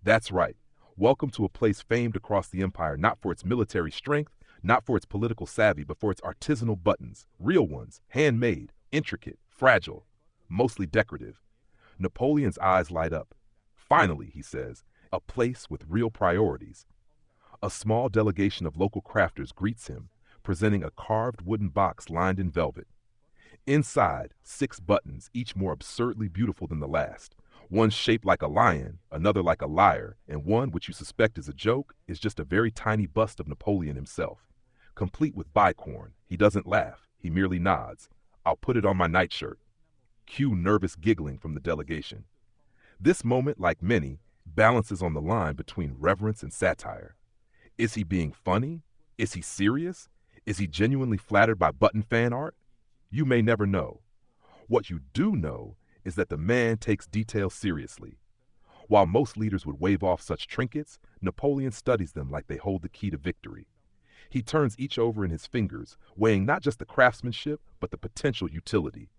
That's right. Welcome to a place famed across the empire not for its military strength, not for its political savvy, but for its artisanal buttons, real ones, handmade, intricate, fragile, mostly decorative. Napoleon's eyes light up. Finally, he says, a place with real priorities. A small delegation of local crafters greets him, presenting a carved wooden box lined in velvet. Inside, 6 buttons, each more absurdly beautiful than the last. One shaped like a lion, another like a lyre, and one, which you suspect is a joke, is just a very tiny bust of Napoleon himself. Complete with bicorn, he doesn't laugh, he merely nods. I'll put it on my nightshirt. Cue nervous giggling from the delegation. This moment, like many, balances on the line between reverence and satire. Is he being funny? Is he serious? Is he genuinely flattered by button fan art? You may never know. What you do know is that the man takes detail seriously. While most leaders would wave off such trinkets, Napoleon studies them like they hold the key to victory. He turns each over in his fingers, weighing not just the craftsmanship, but the potential utility.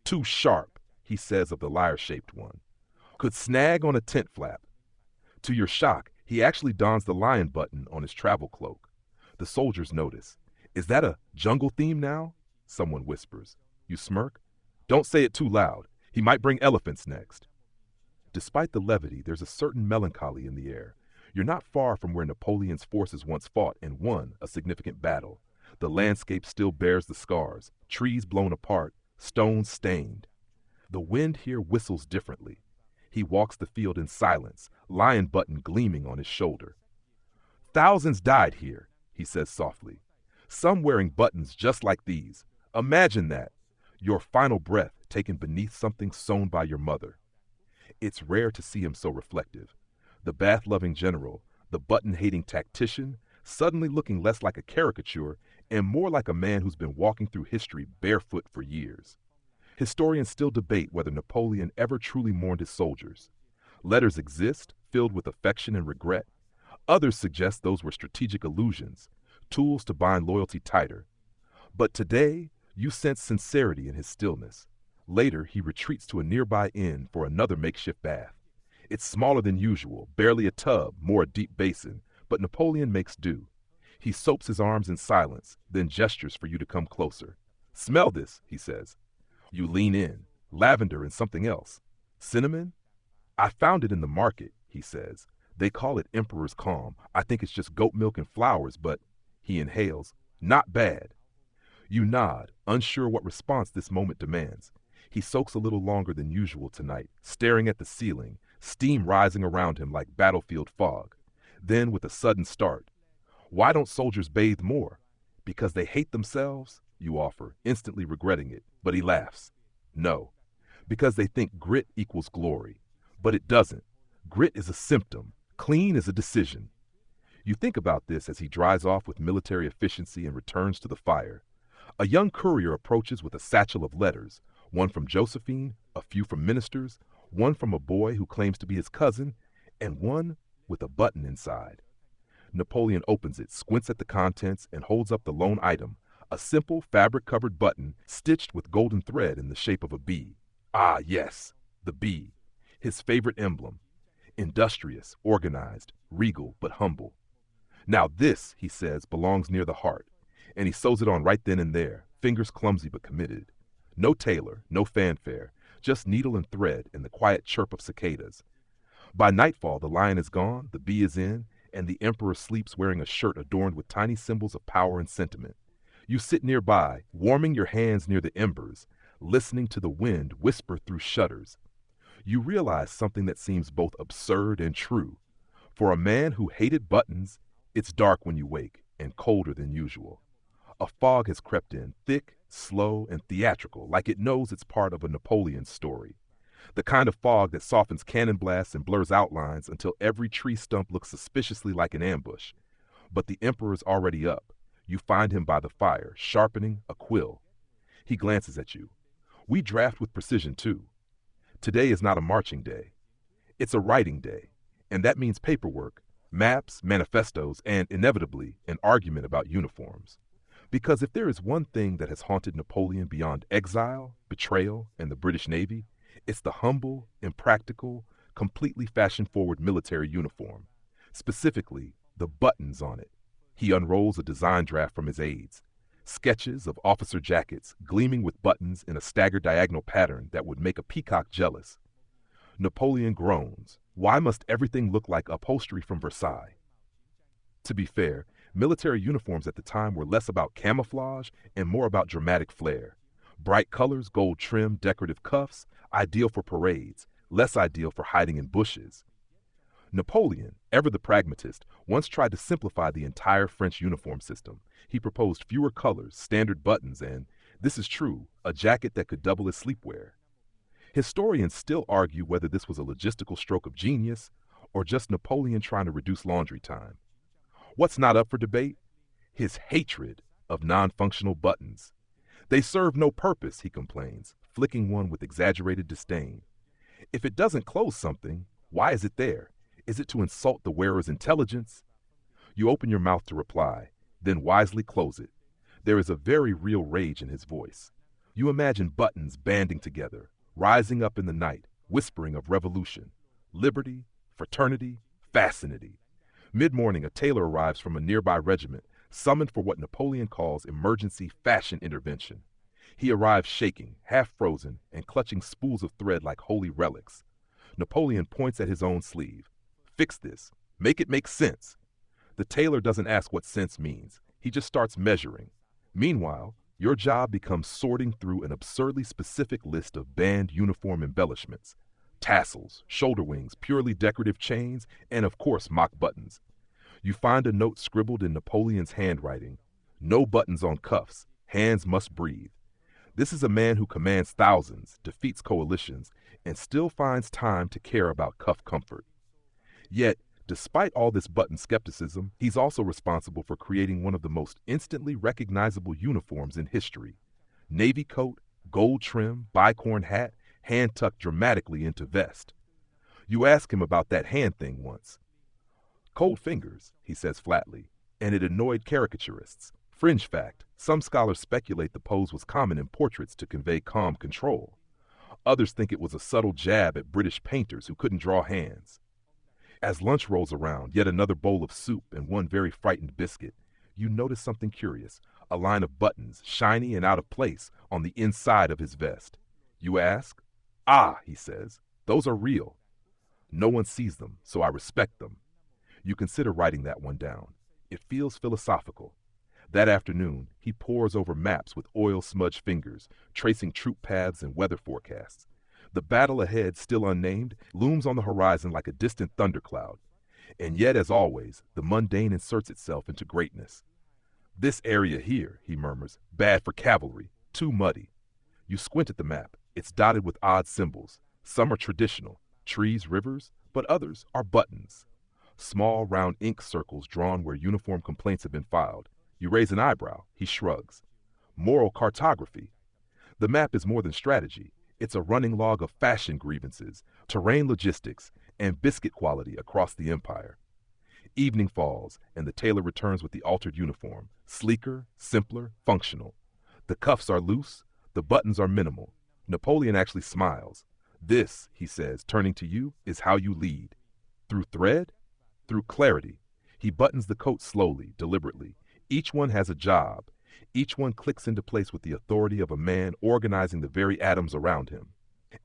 Too sharp, he says of the lyre-shaped one. Could snag on a tent flap. To your shock, he actually dons the lion button on his travel cloak. The soldiers notice. Is that a jungle theme now? Someone whispers. You smirk? Don't say it too loud. He might bring elephants next. Despite the levity, there's a certain melancholy in the air. You're not far from where Napoleon's forces once fought and won a significant battle. The landscape still bears the scars, trees blown apart, stones stained. The wind here whistles differently. He walks the field in silence, lion button gleaming on his shoulder. Thousands died here, he says softly. Some wearing buttons just like these. Imagine that. Your final breath taken beneath something sewn by your mother. It's rare to see him so reflective. The bath-loving general, the button-hating tactician, suddenly looking less like a caricature and more like a man who's been walking through history barefoot for years. Historians still debate whether Napoleon ever truly mourned his soldiers. Letters exist, filled with affection and regret. Others suggest those were strategic illusions, tools to bind loyalty tighter. But today, you sense sincerity in his stillness. Later, he retreats to a nearby inn for another makeshift bath. It's smaller than usual, barely a tub, more a deep basin, but Napoleon makes do. He soaps his arms in silence, then gestures for you to come closer. Smell this, he says. You lean in. Lavender and something else. Cinnamon? I found it in the market, he says. They call it Emperor's Calm. I think it's just goat milk and flowers, but, he inhales, not bad. You nod, unsure what response this moment demands. He soaks a little longer than usual tonight, staring at the ceiling, steam rising around him like battlefield fog. Then, with a sudden start, why don't soldiers bathe more? Because they hate themselves, you offer, instantly regretting it, but he laughs. No, because they think grit equals glory. But it doesn't. Grit is a symptom. Clean is a decision. You think about this as he dries off with military efficiency and returns to the fire. A young courier approaches with a satchel of letters, one from Josephine, a few from ministers, one from a boy who claims to be his cousin, and one with a button inside. Napoleon opens it, squints at the contents, and holds up the lone item, a simple fabric-covered button stitched with golden thread in the shape of a bee. Ah, yes, the bee, his favorite emblem. Industrious, organized, regal, but humble. Now this, he says, belongs near the heart, and he sews it on right then and there, fingers clumsy but committed. No tailor, no fanfare, just needle and thread and the quiet chirp of cicadas. By nightfall, the lion is gone, the bee is in, and the emperor sleeps wearing a shirt adorned with tiny symbols of power and sentiment. You sit nearby, warming your hands near the embers, listening to the wind whisper through shutters. You realize something that seems both absurd and true. For a man who hated buttons, it's dark when you wake and colder than usual. A fog has crept in, thick, slow, and theatrical, like it knows it's part of a Napoleon story. The kind of fog that softens cannon blasts and blurs outlines until every tree stump looks suspiciously like an ambush. But the emperor's already up. You find him by the fire, sharpening a quill. He glances at you. We draft with precision, too. Today is not a marching day. It's a writing day. And that means paperwork, maps, manifestos, and, inevitably, an argument about uniforms. Because if there is one thing that has haunted Napoleon beyond exile, betrayal, and the British Navy, it's the humble, impractical, completely fashion-forward military uniform. Specifically, the buttons on it. He unrolls a design draft from his aides. Sketches of officer jackets gleaming with buttons in a staggered diagonal pattern that would make a peacock jealous. Napoleon groans. Why must everything look like upholstery from Versailles? To be fair, military uniforms at the time were less about camouflage and more about dramatic flair. Bright colors, gold trim, decorative cuffs, ideal for parades, less ideal for hiding in bushes. Napoleon, ever the pragmatist, once tried to simplify the entire French uniform system. He proposed fewer colors, standard buttons, and, this is true, a jacket that could double as sleepwear. Historians still argue whether this was a logistical stroke of genius or just Napoleon trying to reduce laundry time. What's not up for debate? His hatred of non-functional buttons. They serve no purpose, he complains, flicking one with exaggerated disdain. If it doesn't close something, why is it there? Is it to insult the wearer's intelligence? You open your mouth to reply, then wisely close it. There is a very real rage in his voice. You imagine buttons banding together, rising up in the night, whispering of revolution, liberty, fraternity, fascinity. Mid-morning, a tailor arrives from a nearby regiment, summoned for what Napoleon calls emergency fashion intervention. He arrives shaking, half-frozen, and clutching spools of thread like holy relics. Napoleon points at his own sleeve. Fix this. Make it make sense. The tailor doesn't ask what sense means. He just starts measuring. Meanwhile, your job becomes sorting through an absurdly specific list of band uniform embellishments. Tassels, shoulder wings, purely decorative chains, and of course mock buttons. You find a note scribbled in Napoleon's handwriting. No buttons on cuffs. Hands must breathe. This is a man who commands thousands, defeats coalitions, and still finds time to care about cuff comfort. Yet, despite all this button skepticism, he's also responsible for creating one of the most instantly recognizable uniforms in history. Navy coat, gold trim, bicorn hat, hand tucked dramatically into vest. You ask him about that hand thing once. Cold fingers, he says flatly, and it annoyed caricaturists. Fringe fact, some scholars speculate the pose was common in portraits to convey calm control. Others think it was a subtle jab at British painters who couldn't draw hands. As lunch rolls around, yet another bowl of soup and one very frightened biscuit, you notice something curious, a line of buttons, shiny and out of place, on the inside of his vest. You ask? Ah, he says, those are real. No one sees them, so I respect them. You consider writing that one down. It feels philosophical. That afternoon, he pores over maps with oil-smudged fingers, tracing troop paths and weather forecasts. The battle ahead, still unnamed, looms on the horizon like a distant thundercloud. And yet, as always, the mundane inserts itself into greatness. This area here, he murmurs, bad for cavalry, too muddy. You squint at the map. It's dotted with odd symbols. Some are traditional, trees, rivers, but others are buttons. Small, round ink circles drawn where uniform complaints have been filed. You raise an eyebrow. He shrugs. Moral cartography. The map is more than strategy. It's a running log of fashion grievances, terrain logistics, and biscuit quality across the empire. Evening falls, and the tailor returns with the altered uniform. Sleeker, simpler, functional. The cuffs are loose. The buttons are minimal. Napoleon actually smiles. This, he says, turning to you, is how you lead. Through thread? Through clarity. He buttons the coat slowly, deliberately. Each one has a job. Each one clicks into place with the authority of a man organizing the very atoms around him.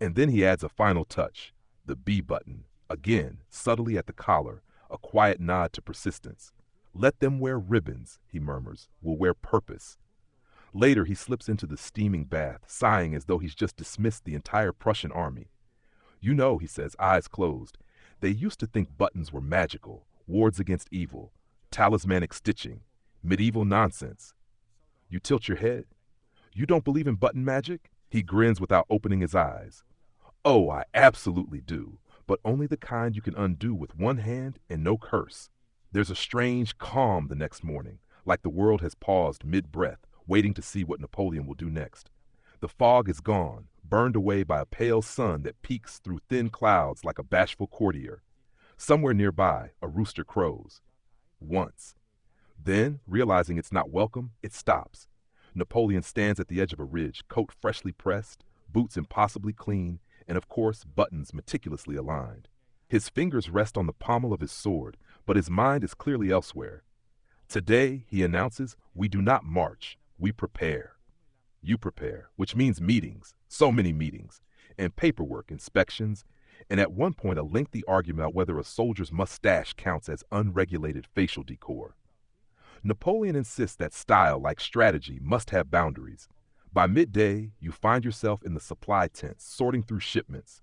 And then he adds a final touch, the B button, again, subtly at the collar, a quiet nod to persistence. Let them wear ribbons, he murmurs, will wear purpose. Later, he slips into the steaming bath, sighing as though he's just dismissed the entire Prussian army. You know, he says, eyes closed, they used to think buttons were magical, wards against evil, talismanic stitching, medieval nonsense. You tilt your head. You don't believe in button magic? He grins without opening his eyes. Oh, I absolutely do, but only the kind you can undo with one hand and no curse. There's a strange calm the next morning, like the world has paused mid-breath, waiting to see what Napoleon will do next. The fog is gone, burned away by a pale sun that peeks through thin clouds like a bashful courtier. Somewhere nearby, a rooster crows. Once. Then, realizing it's not welcome, it stops. Napoleon stands at the edge of a ridge, coat freshly pressed, boots impossibly clean, and of course, buttons meticulously aligned. His fingers rest on the pommel of his sword, but his mind is clearly elsewhere. Today, he announces, we do not march, we prepare. You prepare, which means meetings, so many meetings, and paperwork, inspections, and at one point a lengthy argument about whether a soldier's mustache counts as unregulated facial decor. Napoleon insists that style, like strategy, must have boundaries. By midday, you find yourself in the supply tents, sorting through shipments.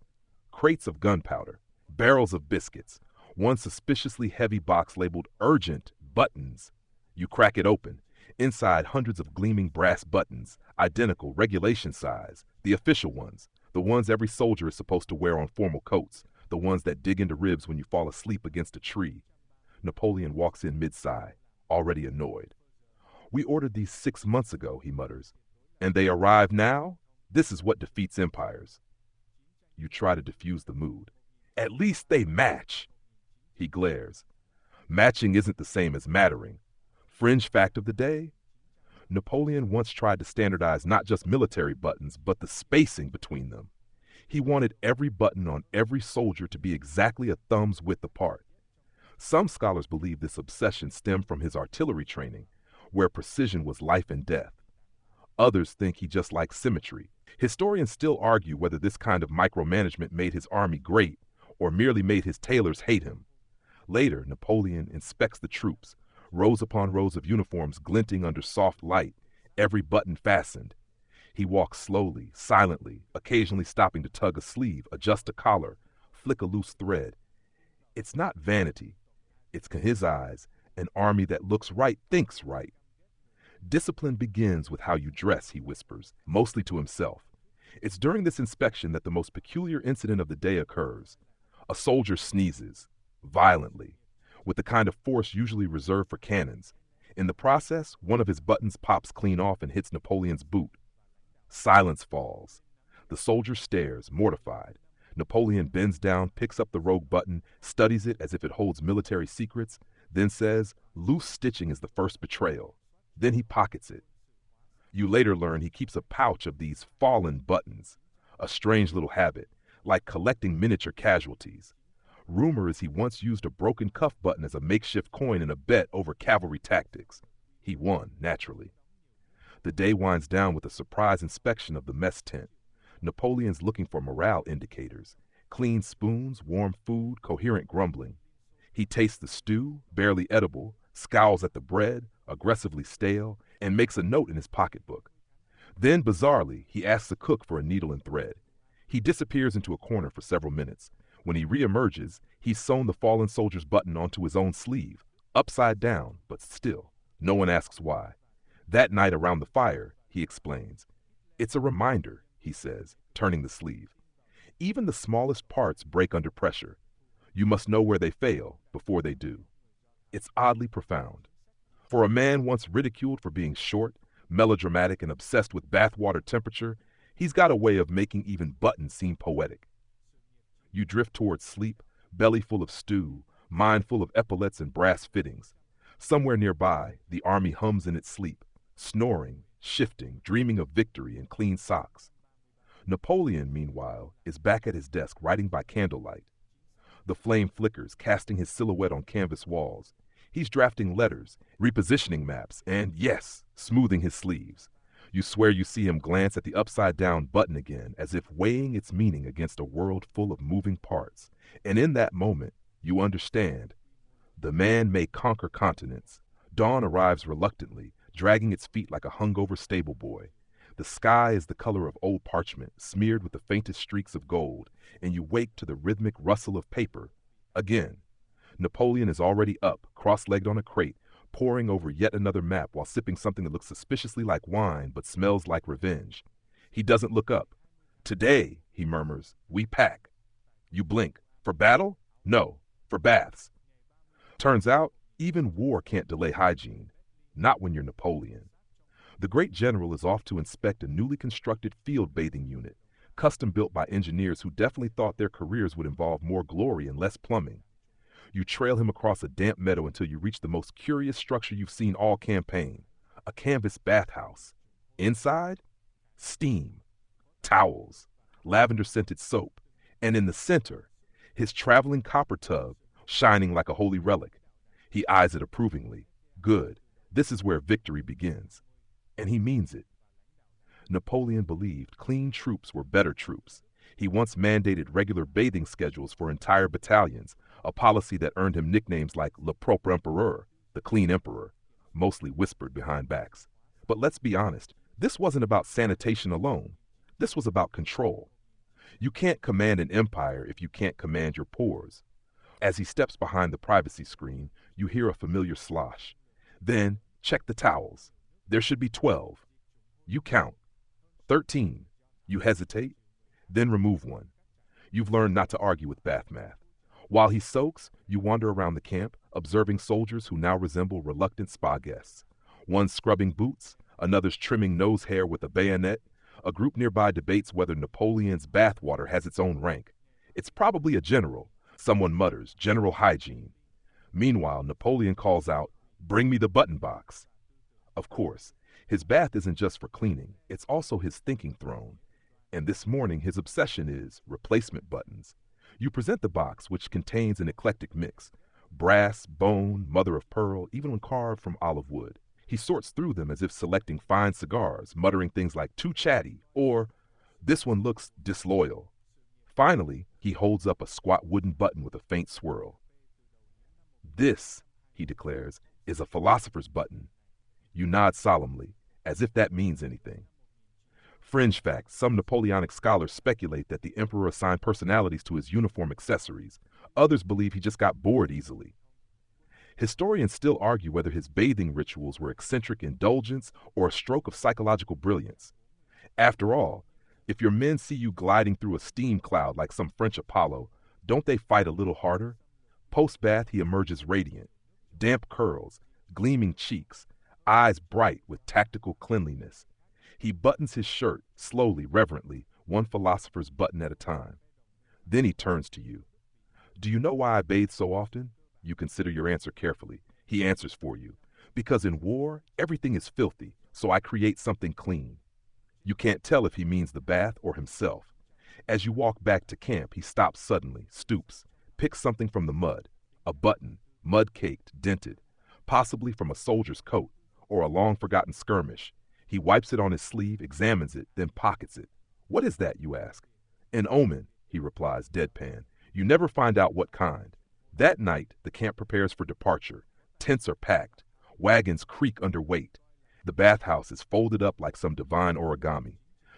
Crates of gunpowder, barrels of biscuits, one suspiciously heavy box labeled urgent buttons. You crack it open. Inside, hundreds of gleaming brass buttons, identical, regulation size, the official ones, the ones every soldier is supposed to wear on formal coats, the ones that dig into ribs when you fall asleep against a tree. Napoleon walks in mid-sigh, already annoyed. We ordered these 6 months ago, he mutters. And they arrive now? This is what defeats empires. You try to diffuse the mood. At least they match. He glares. Matching isn't the same as mattering. Fringe fact of the day? Napoleon once tried to standardize not just military buttons, but the spacing between them. He wanted every button on every soldier to be exactly a thumb's width apart. Some scholars believe this obsession stemmed from his artillery training, where precision was life and death. Others think he just liked symmetry. Historians still argue whether this kind of micromanagement made his army great or merely made his tailors hate him. Later, Napoleon inspects the troops, rows upon rows of uniforms glinting under soft light, every button fastened. He walks slowly, silently, occasionally stopping to tug a sleeve, adjust a collar, flick a loose thread. It's not vanity. It's, in his eyes, an army that looks right thinks right. Discipline begins with how you dress, he whispers, mostly to himself. It's during this inspection that the most peculiar incident of the day occurs. A soldier sneezes, violently, with the kind of force usually reserved for cannons. In the process, one of his buttons pops clean off and hits Napoleon's boot. Silence falls. The soldier stares, mortified. Napoleon bends down, picks up the rogue button, studies it as if it holds military secrets, then says, loose stitching is the first betrayal. Then he pockets it. You later learn he keeps a pouch of these fallen buttons, a strange little habit, like collecting miniature casualties. Rumor is he once used a broken cuff button as a makeshift coin in a bet over cavalry tactics. He won, naturally. The day winds down with a surprise inspection of the mess tent. Napoleon's looking for morale indicators. Clean spoons, warm food, coherent grumbling. He tastes the stew, barely edible, scowls at the bread, aggressively stale, and makes a note in his pocketbook. Then, bizarrely, he asks the cook for a needle and thread. He disappears into a corner for several minutes. When he reemerges, he's sewn the fallen soldier's button onto his own sleeve, upside down, but still. No one asks why. That night around the fire, he explains. It's a reminder, he says, turning the sleeve. Even the smallest parts break under pressure. You must know where they fail before they do. It's oddly profound. For a man once ridiculed for being short, melodramatic, and obsessed with bathwater temperature, he's got a way of making even buttons seem poetic. You drift towards sleep, belly full of stew, mind full of epaulets and brass fittings. Somewhere nearby, the army hums in its sleep, snoring, shifting, dreaming of victory and clean socks. Napoleon, meanwhile, is back at his desk writing by candlelight. The flame flickers, casting his silhouette on canvas walls. He's drafting letters, repositioning maps, and, yes, smoothing his sleeves. You swear you see him glance at the upside-down button again, as if weighing its meaning against a world full of moving parts. And in that moment, you understand. The man may conquer continents. Dawn arrives reluctantly, dragging its feet like a hungover stable boy. The sky is the color of old parchment, smeared with the faintest streaks of gold, and you wake to the rhythmic rustle of paper. Again. Napoleon is already up, cross-legged on a crate, poring over yet another map while sipping something that looks suspiciously like wine but smells like revenge. He doesn't look up. Today, he murmurs, we pack. You blink. For battle? No, for baths. Turns out, even war can't delay hygiene. Not when you're Napoleon. The great general is off to inspect a newly constructed field bathing unit, custom built by engineers who definitely thought their careers would involve more glory and less plumbing. You trail him across a damp meadow until you reach the most curious structure you've seen all campaign, a canvas bathhouse. Inside, steam, towels, lavender-scented soap, and in the center, his traveling copper tub, shining like a holy relic. He eyes it approvingly. Good. This is where victory begins. And he means it. Napoleon believed clean troops were better troops. He once mandated regular bathing schedules for entire battalions, a policy that earned him nicknames like Le Propre Empereur, the Clean Emperor, mostly whispered behind backs. But let's be honest, this wasn't about sanitation alone. This was about control. You can't command an empire if you can't command your pores. As he steps behind the privacy screen, you hear a familiar slosh. Then, check the towels. There should be 12. You count. 13. You hesitate, then remove one. You've learned not to argue with bath math. While he soaks, you wander around the camp, observing soldiers who now resemble reluctant spa guests. One scrubbing boots, another's trimming nose hair with a bayonet. A group nearby debates whether Napoleon's bath water has its own rank. It's probably a general. Someone mutters, general hygiene. Meanwhile, Napoleon calls out, bring me the button box. Of course, his bath isn't just for cleaning, it's also his thinking throne. And this morning, his obsession is replacement buttons. You present the box, which contains an eclectic mix. Brass, bone, mother of pearl, even when carved from olive wood. He sorts through them as if selecting fine cigars, muttering things like too chatty, or this one looks disloyal. Finally, he holds up a squat wooden button with a faint swirl. This, he declares, is a philosopher's button. You nod solemnly, as if that means anything. Fringe fact, some Napoleonic scholars speculate that the emperor assigned personalities to his uniform accessories. Others believe he just got bored easily. Historians still argue whether his bathing rituals were eccentric indulgence or a stroke of psychological brilliance. After all, if your men see you gliding through a steam cloud like some French Apollo, don't they fight a little harder? Post-bath, he emerges radiant. Damp curls, gleaming cheeks, eyes bright with tactical cleanliness. He buttons his shirt, slowly, reverently, one philosopher's button at a time. Then he turns to you. Do you know why I bathe so often? You consider your answer carefully. He answers for you. Because in war, everything is filthy, so I create something clean. You can't tell if he means the bath or himself. As you walk back to camp, he stops suddenly, stoops, picks something from the mud, a button, mud-caked, dented, possibly from a soldier's coat or a long-forgotten skirmish. He wipes it on his sleeve, examines it, then pockets it. What is that, you ask? An omen, he replies, deadpan. You never find out what kind. That night, the camp prepares for departure. Tents are packed. Wagons creak under weight. The bathhouse is folded up like some divine origami.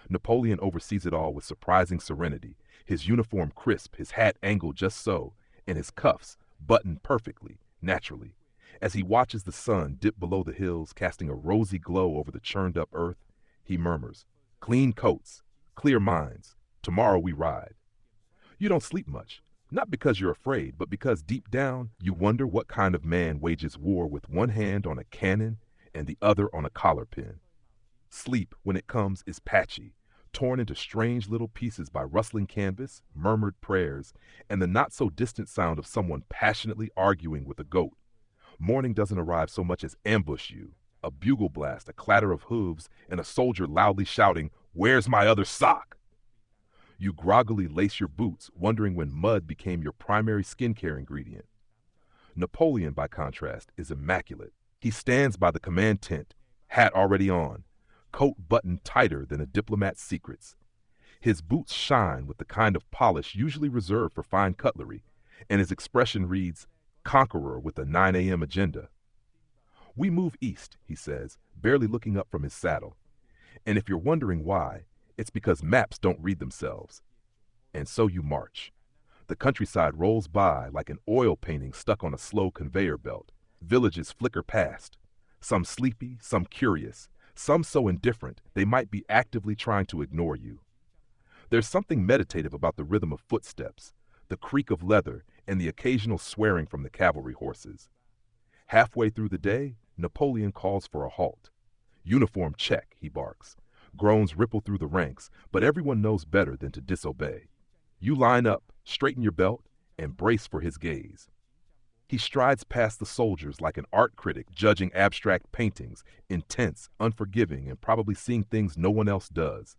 Napoleon oversees it all with surprising serenity, his uniform crisp, his hat angled just so, and his cuffs buttoned perfectly, naturally. As he watches the sun dip below the hills, casting a rosy glow over the churned-up earth, he murmurs, clean coats, clear minds, tomorrow we ride. You don't sleep much, not because you're afraid, but because deep down you wonder what kind of man wages war with one hand on a cannon and the other on a collar pin. Sleep, when it comes, is patchy, torn into strange little pieces by rustling canvas, murmured prayers, and the not-so-distant sound of someone passionately arguing with a goat. Morning doesn't arrive so much as ambush you, a bugle blast, a clatter of hooves, and a soldier loudly shouting, "Where's my other sock?" You groggily lace your boots, wondering when mud became your primary skincare ingredient. Napoleon, by contrast, is immaculate. He stands by the command tent, hat already on, coat buttoned tighter than a diplomat's secrets. His boots shine with the kind of polish usually reserved for fine cutlery, and his expression reads, conqueror with a 9 a.m. agenda. We move east, he says, barely looking up from his saddle. And if you're wondering why, it's because maps don't read themselves. And so you march. The countryside rolls by like an oil painting stuck on a slow conveyor belt. Villages flicker past, some sleepy, some curious, some so indifferent they might be actively trying to ignore you. There's something meditative about the rhythm of footsteps, the creak of leather, and the occasional swearing from the cavalry horses. Halfway through the day, Napoleon calls for a halt. Uniform check, he barks. Groans ripple through the ranks, but everyone knows better than to disobey. You line up, straighten your belt, and brace for his gaze. He strides past the soldiers like an art critic judging abstract paintings, intense, unforgiving, and probably seeing things no one else does.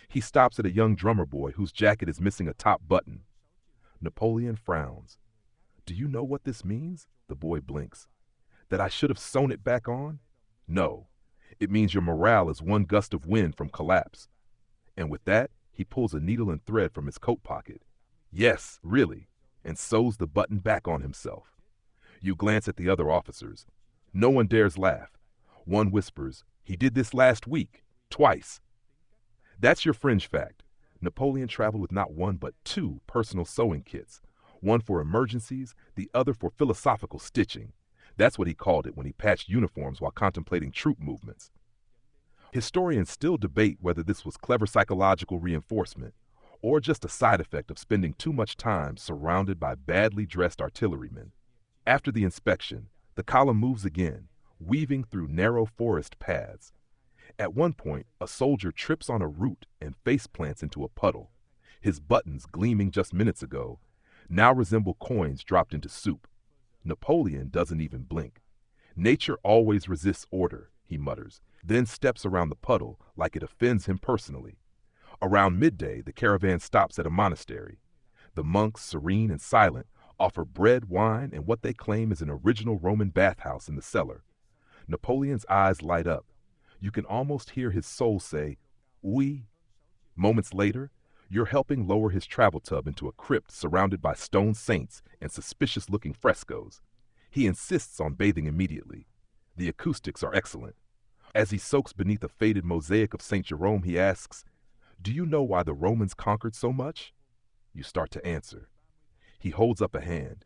He stops at a young drummer boy whose jacket is missing a top button. Napoleon frowns. "Do you know what this means?" The boy blinks. "That I should have sewn it back on?" "No. It means your morale is one gust of wind from collapse." And with that, he pulls a needle and thread from his coat pocket. "Yes, really," and sews the button back on himself. You glance at the other officers. No one dares laugh. One whispers, "He did this last week, twice." That's your fringe fact. Napoleon traveled with not one but two personal sewing kits, one for emergencies, the other for philosophical stitching. That's what he called it when he patched uniforms while contemplating troop movements. Historians still debate whether this was clever psychological reinforcement or just a side effect of spending too much time surrounded by badly dressed artillerymen. After the inspection, the column moves again, weaving through narrow forest paths. At one point, a soldier trips on a root and face plants into a puddle. His buttons, gleaming just minutes ago, now resemble coins dropped into soup. Napoleon doesn't even blink. "Nature always resists order," he mutters, then steps around the puddle like it offends him personally. Around midday, the caravan stops at a monastery. The monks, serene and silent, offer bread, wine, and what they claim is an original Roman bathhouse in the cellar. Napoleon's eyes light up. You can almost hear his soul say, "Oui." Moments later, you're helping lower his travel tub into a crypt surrounded by stone saints and suspicious-looking frescoes. He insists on bathing immediately. The acoustics are excellent. As he soaks beneath a faded mosaic of St. Jerome, he asks, "Do you know why the Romans conquered so much?" You start to answer. He holds up a hand.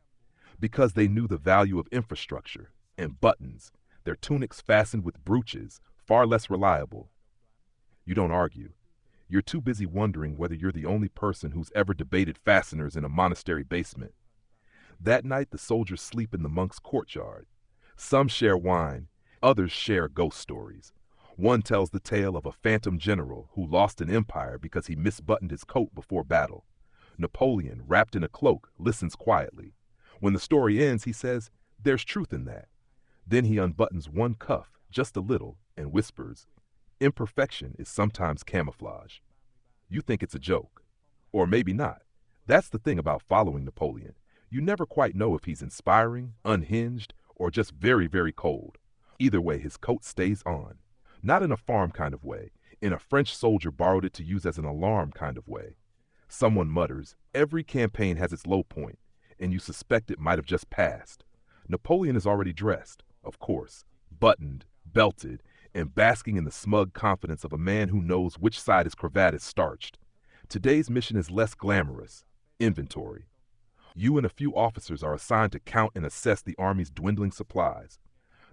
Because they knew the value of infrastructure and buttons, their tunics fastened with brooches, far less reliable. You don't argue. You're too busy wondering whether you're the only person who's ever debated fasteners in a monastery basement. That night, the soldiers sleep in the monk's courtyard. Some share wine, others share ghost stories. One tells the tale of a phantom general who lost an empire because he misbuttoned his coat before battle. Napoleon, wrapped in a cloak, listens quietly. When the story ends, he says, "There's truth in that." Then he unbuttons one cuff, just a little, and whispers, "Imperfection is sometimes camouflage." You think it's a joke. Or maybe not. That's the thing about following Napoleon. You never quite know if he's inspiring, unhinged, or just very, very cold. Either way, his coat stays on. Not in a farm kind of way, in a French soldier borrowed it to use as an alarm kind of way. Someone mutters, "Every campaign has its low point," and you suspect it might have just passed. Napoleon is already dressed, of course, buttoned, belted, and basking in the smug confidence of a man who knows which side his cravat is starched. Today's mission is less glamorous. Inventory. You and a few officers are assigned to count and assess the Army's dwindling supplies.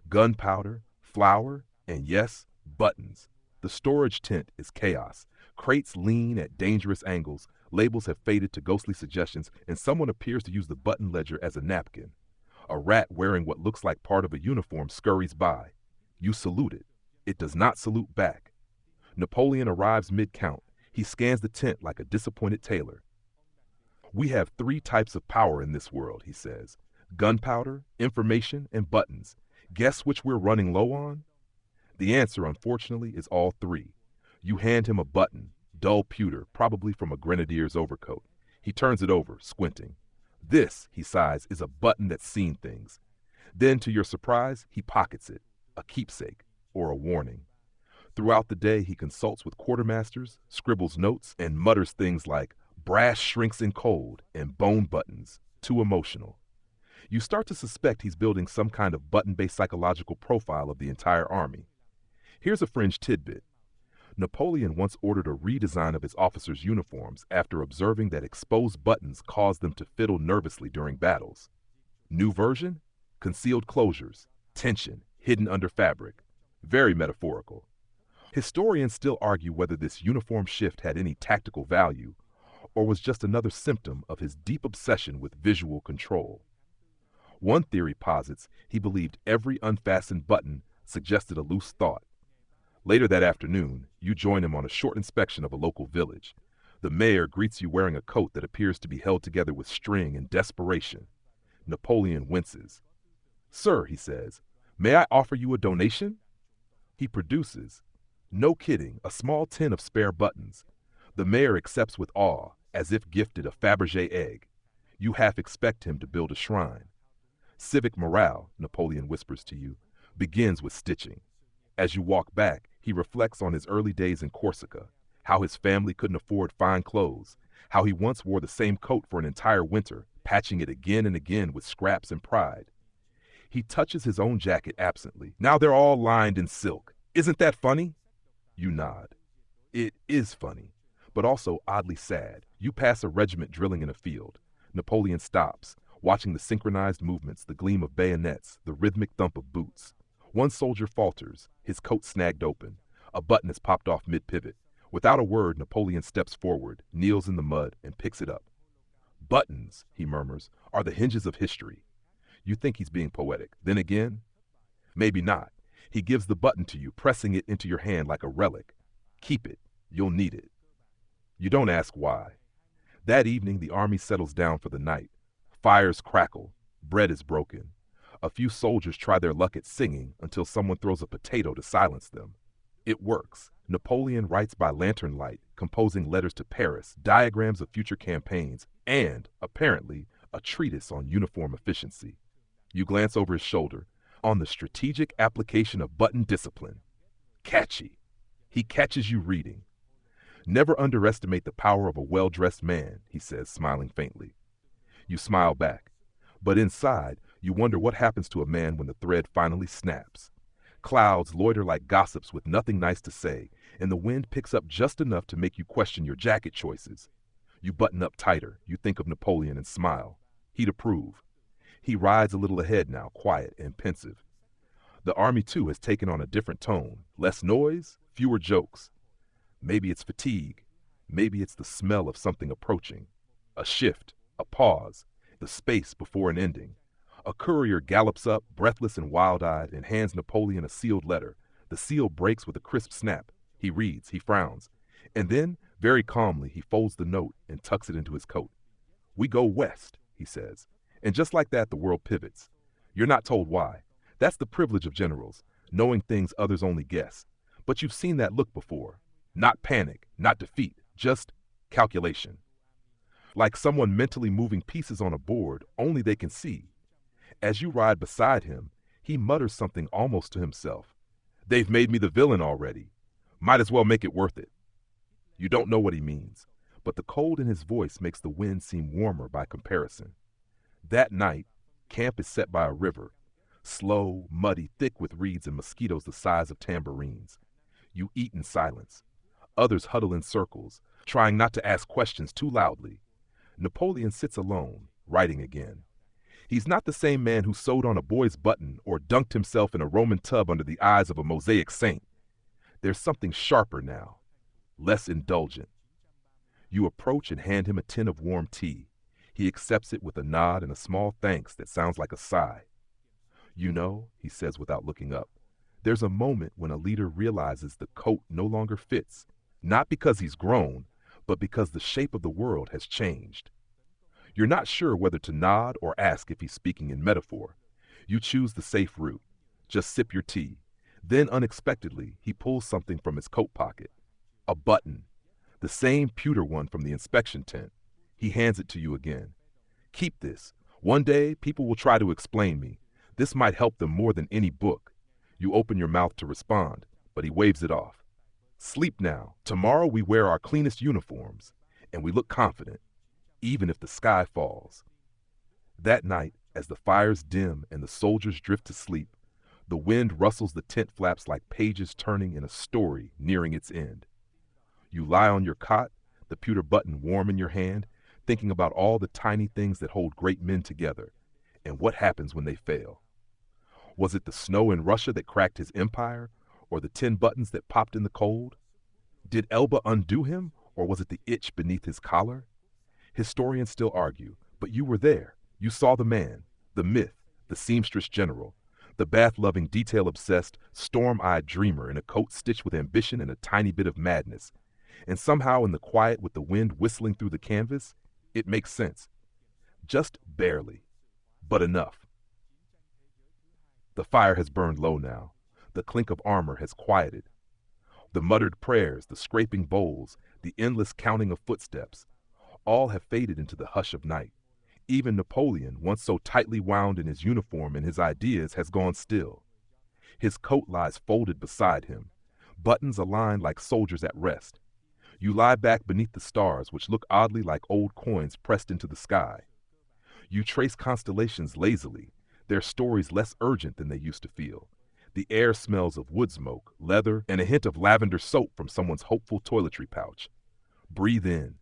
Gunpowder, flour, and yes, buttons. The storage tent is chaos. Crates lean at dangerous angles, labels have faded to ghostly suggestions, and someone appears to use the button ledger as a napkin. A rat wearing what looks like part of a uniform scurries by. You salute it. It does not salute back. Napoleon arrives mid-count. He scans the tent like a disappointed tailor. "We have 3 types of power in this world," he says. "Gunpowder, information, and buttons. Guess which we're running low on?" The answer, unfortunately, is all 3. You hand him a button, dull pewter, probably from a grenadier's overcoat. He turns it over, squinting. "This," he sighs, "is a button that's seen things." Then, to your surprise, he pockets it, a keepsake, or a warning. Throughout the day, he consults with quartermasters, scribbles notes, and mutters things like, "Brass shrinks in cold," and "bone buttons, too emotional." You start to suspect he's building some kind of button-based psychological profile of the entire army. Here's a fringe tidbit. Napoleon once ordered a redesign of his officers' uniforms after observing that exposed buttons caused them to fiddle nervously during battles. New version? Concealed closures, tension, hidden under fabric. Very metaphorical. Historians still argue whether this uniform shift had any tactical value or was just another symptom of his deep obsession with visual control. One theory posits he believed every unfastened button suggested a loose thought. Later that afternoon, you join him on a short inspection of a local village. The mayor greets you wearing a coat that appears to be held together with string and desperation. Napoleon winces. "Sir," he says, "may I offer you a donation?" He produces, no kidding, a small tin of spare buttons. The mayor accepts with awe, as if gifted a Fabergé egg. You half expect him to build a shrine. Civic morale, Napoleon whispers to you, begins with stitching. As you walk back, he reflects on his early days in Corsica, how his family couldn't afford fine clothes, how he once wore the same coat for an entire winter, patching it again and again with scraps and pride. He touches his own jacket absently. "Now they're all lined in silk. Isn't that funny?" You nod. It is funny, but also oddly sad. You pass a regiment drilling in a field. Napoleon stops, watching the synchronized movements, the gleam of bayonets, the rhythmic thump of boots. One soldier falters, his coat snagged open. A button is popped off mid-pivot. Without a word, Napoleon steps forward, kneels in the mud, and picks it up. "Buttons," he murmurs, "are the hinges of history." You think he's being poetic. Then again, maybe not. He gives the button to you, pressing it into your hand like a relic. "Keep it. You'll need it." You don't ask why. That evening, the army settles down for the night. Fires crackle. Bread is broken. A few soldiers try their luck at singing until someone throws a potato to silence them. It works. Napoleon writes by lantern light, composing letters to Paris, diagrams of future campaigns, and, apparently, a treatise on uniform efficiency. You glance over his shoulder, on the strategic application of button discipline. Catchy. He catches you reading. "Never underestimate the power of a well-dressed man," he says, smiling faintly. You smile back. But inside, you wonder what happens to a man when the thread finally snaps. Clouds loiter like gossips with nothing nice to say, and the wind picks up just enough to make you question your jacket choices. You button up tighter. You think of Napoleon and smile. He'd approve. He rides a little ahead now, quiet and pensive. The army, too, has taken on a different tone. Less noise, fewer jokes. Maybe it's fatigue. Maybe it's the smell of something approaching. A shift, a pause, the space before an ending. A courier gallops up, breathless and wild-eyed, and hands Napoleon a sealed letter. The seal breaks with a crisp snap. He reads, he frowns. And then, very calmly, he folds the note and tucks it into his coat. "We go west," he says. And just like that, the world pivots. You're not told why. That's the privilege of generals, knowing things others only guess. But you've seen that look before. Not panic, not defeat, just calculation. Like someone mentally moving pieces on a board only they can see. As you ride beside him, he mutters something almost to himself. "They've made me the villain already. Might as well make it worth it." You don't know what he means, but the cold in his voice makes the wind seem warmer by comparison. That night, camp is set by a river, slow, muddy, thick with reeds and mosquitoes the size of tambourines. You eat in silence. Others huddle in circles, trying not to ask questions too loudly. Napoleon sits alone, writing again. He's not the same man who sewed on a boy's button or dunked himself in a Roman tub under the eyes of a mosaic saint. There's something sharper now, less indulgent. You approach and hand him a tin of warm tea. He accepts it with a nod and a small thanks that sounds like a sigh. "You know," he says without looking up, "there's a moment when a leader realizes the coat no longer fits, not because he's grown, but because the shape of the world has changed." You're not sure whether to nod or ask if he's speaking in metaphor. You choose the safe route. Just sip your tea. Then, unexpectedly, he pulls something from his coat pocket. A button. The same pewter one from the inspection tent. He hands it to you again. "Keep this. One day, people will try to explain me. This might help them more than any book." You open your mouth to respond, but he waves it off. "Sleep now. Tomorrow we wear our cleanest uniforms, and we look confident, even if the sky falls." That night, as the fires dim and the soldiers drift to sleep, the wind rustles the tent flaps like pages turning in a story nearing its end. You lie on your cot, the pewter button warm in your hand, thinking about all the tiny things that hold great men together, and what happens when they fail. Was it the snow in Russia that cracked his empire, or the 10 buttons that popped in the cold? Did Elba undo him, or was it the itch beneath his collar? Historians still argue, but you were there. You saw the man, the myth, the seamstress general, the bath-loving, detail-obsessed, storm-eyed dreamer in a coat stitched with ambition and a tiny bit of madness. And somehow in the quiet with the wind whistling through the canvas, it makes sense. Just barely, but enough. The fire has burned low now. The clink of armor has quieted. The muttered prayers, the scraping bowls, the endless counting of footsteps, all have faded into the hush of night. Even Napoleon, once so tightly wound in his uniform and his ideas, has gone still. His coat lies folded beside him, buttons aligned like soldiers at rest. You lie back beneath the stars, which look oddly like old coins pressed into the sky. You trace constellations lazily, their stories less urgent than they used to feel. The air smells of wood smoke, leather, and a hint of lavender soap from someone's hopeful toiletry pouch. Breathe in.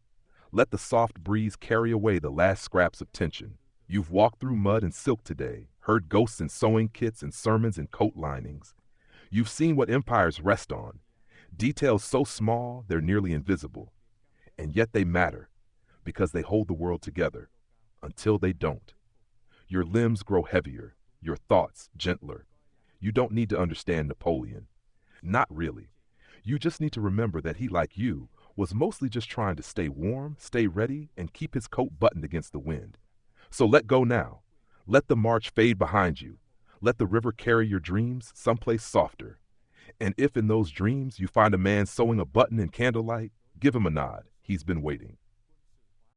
Let the soft breeze carry away the last scraps of tension. You've walked through mud and silk today, heard ghosts in sewing kits and sermons in coat linings. You've seen what empires rest on, details so small they're nearly invisible. And yet they matter, because they hold the world together, until they don't. Your limbs grow heavier, your thoughts gentler. You don't need to understand Napoleon. Not really. You just need to remember that he, like you, was mostly just trying to stay warm, stay ready, and keep his coat buttoned against the wind. So let go now. Let the march fade behind you. Let the river carry your dreams someplace softer. And if in those dreams you find a man sewing a button in candlelight, give him a nod. He's been waiting.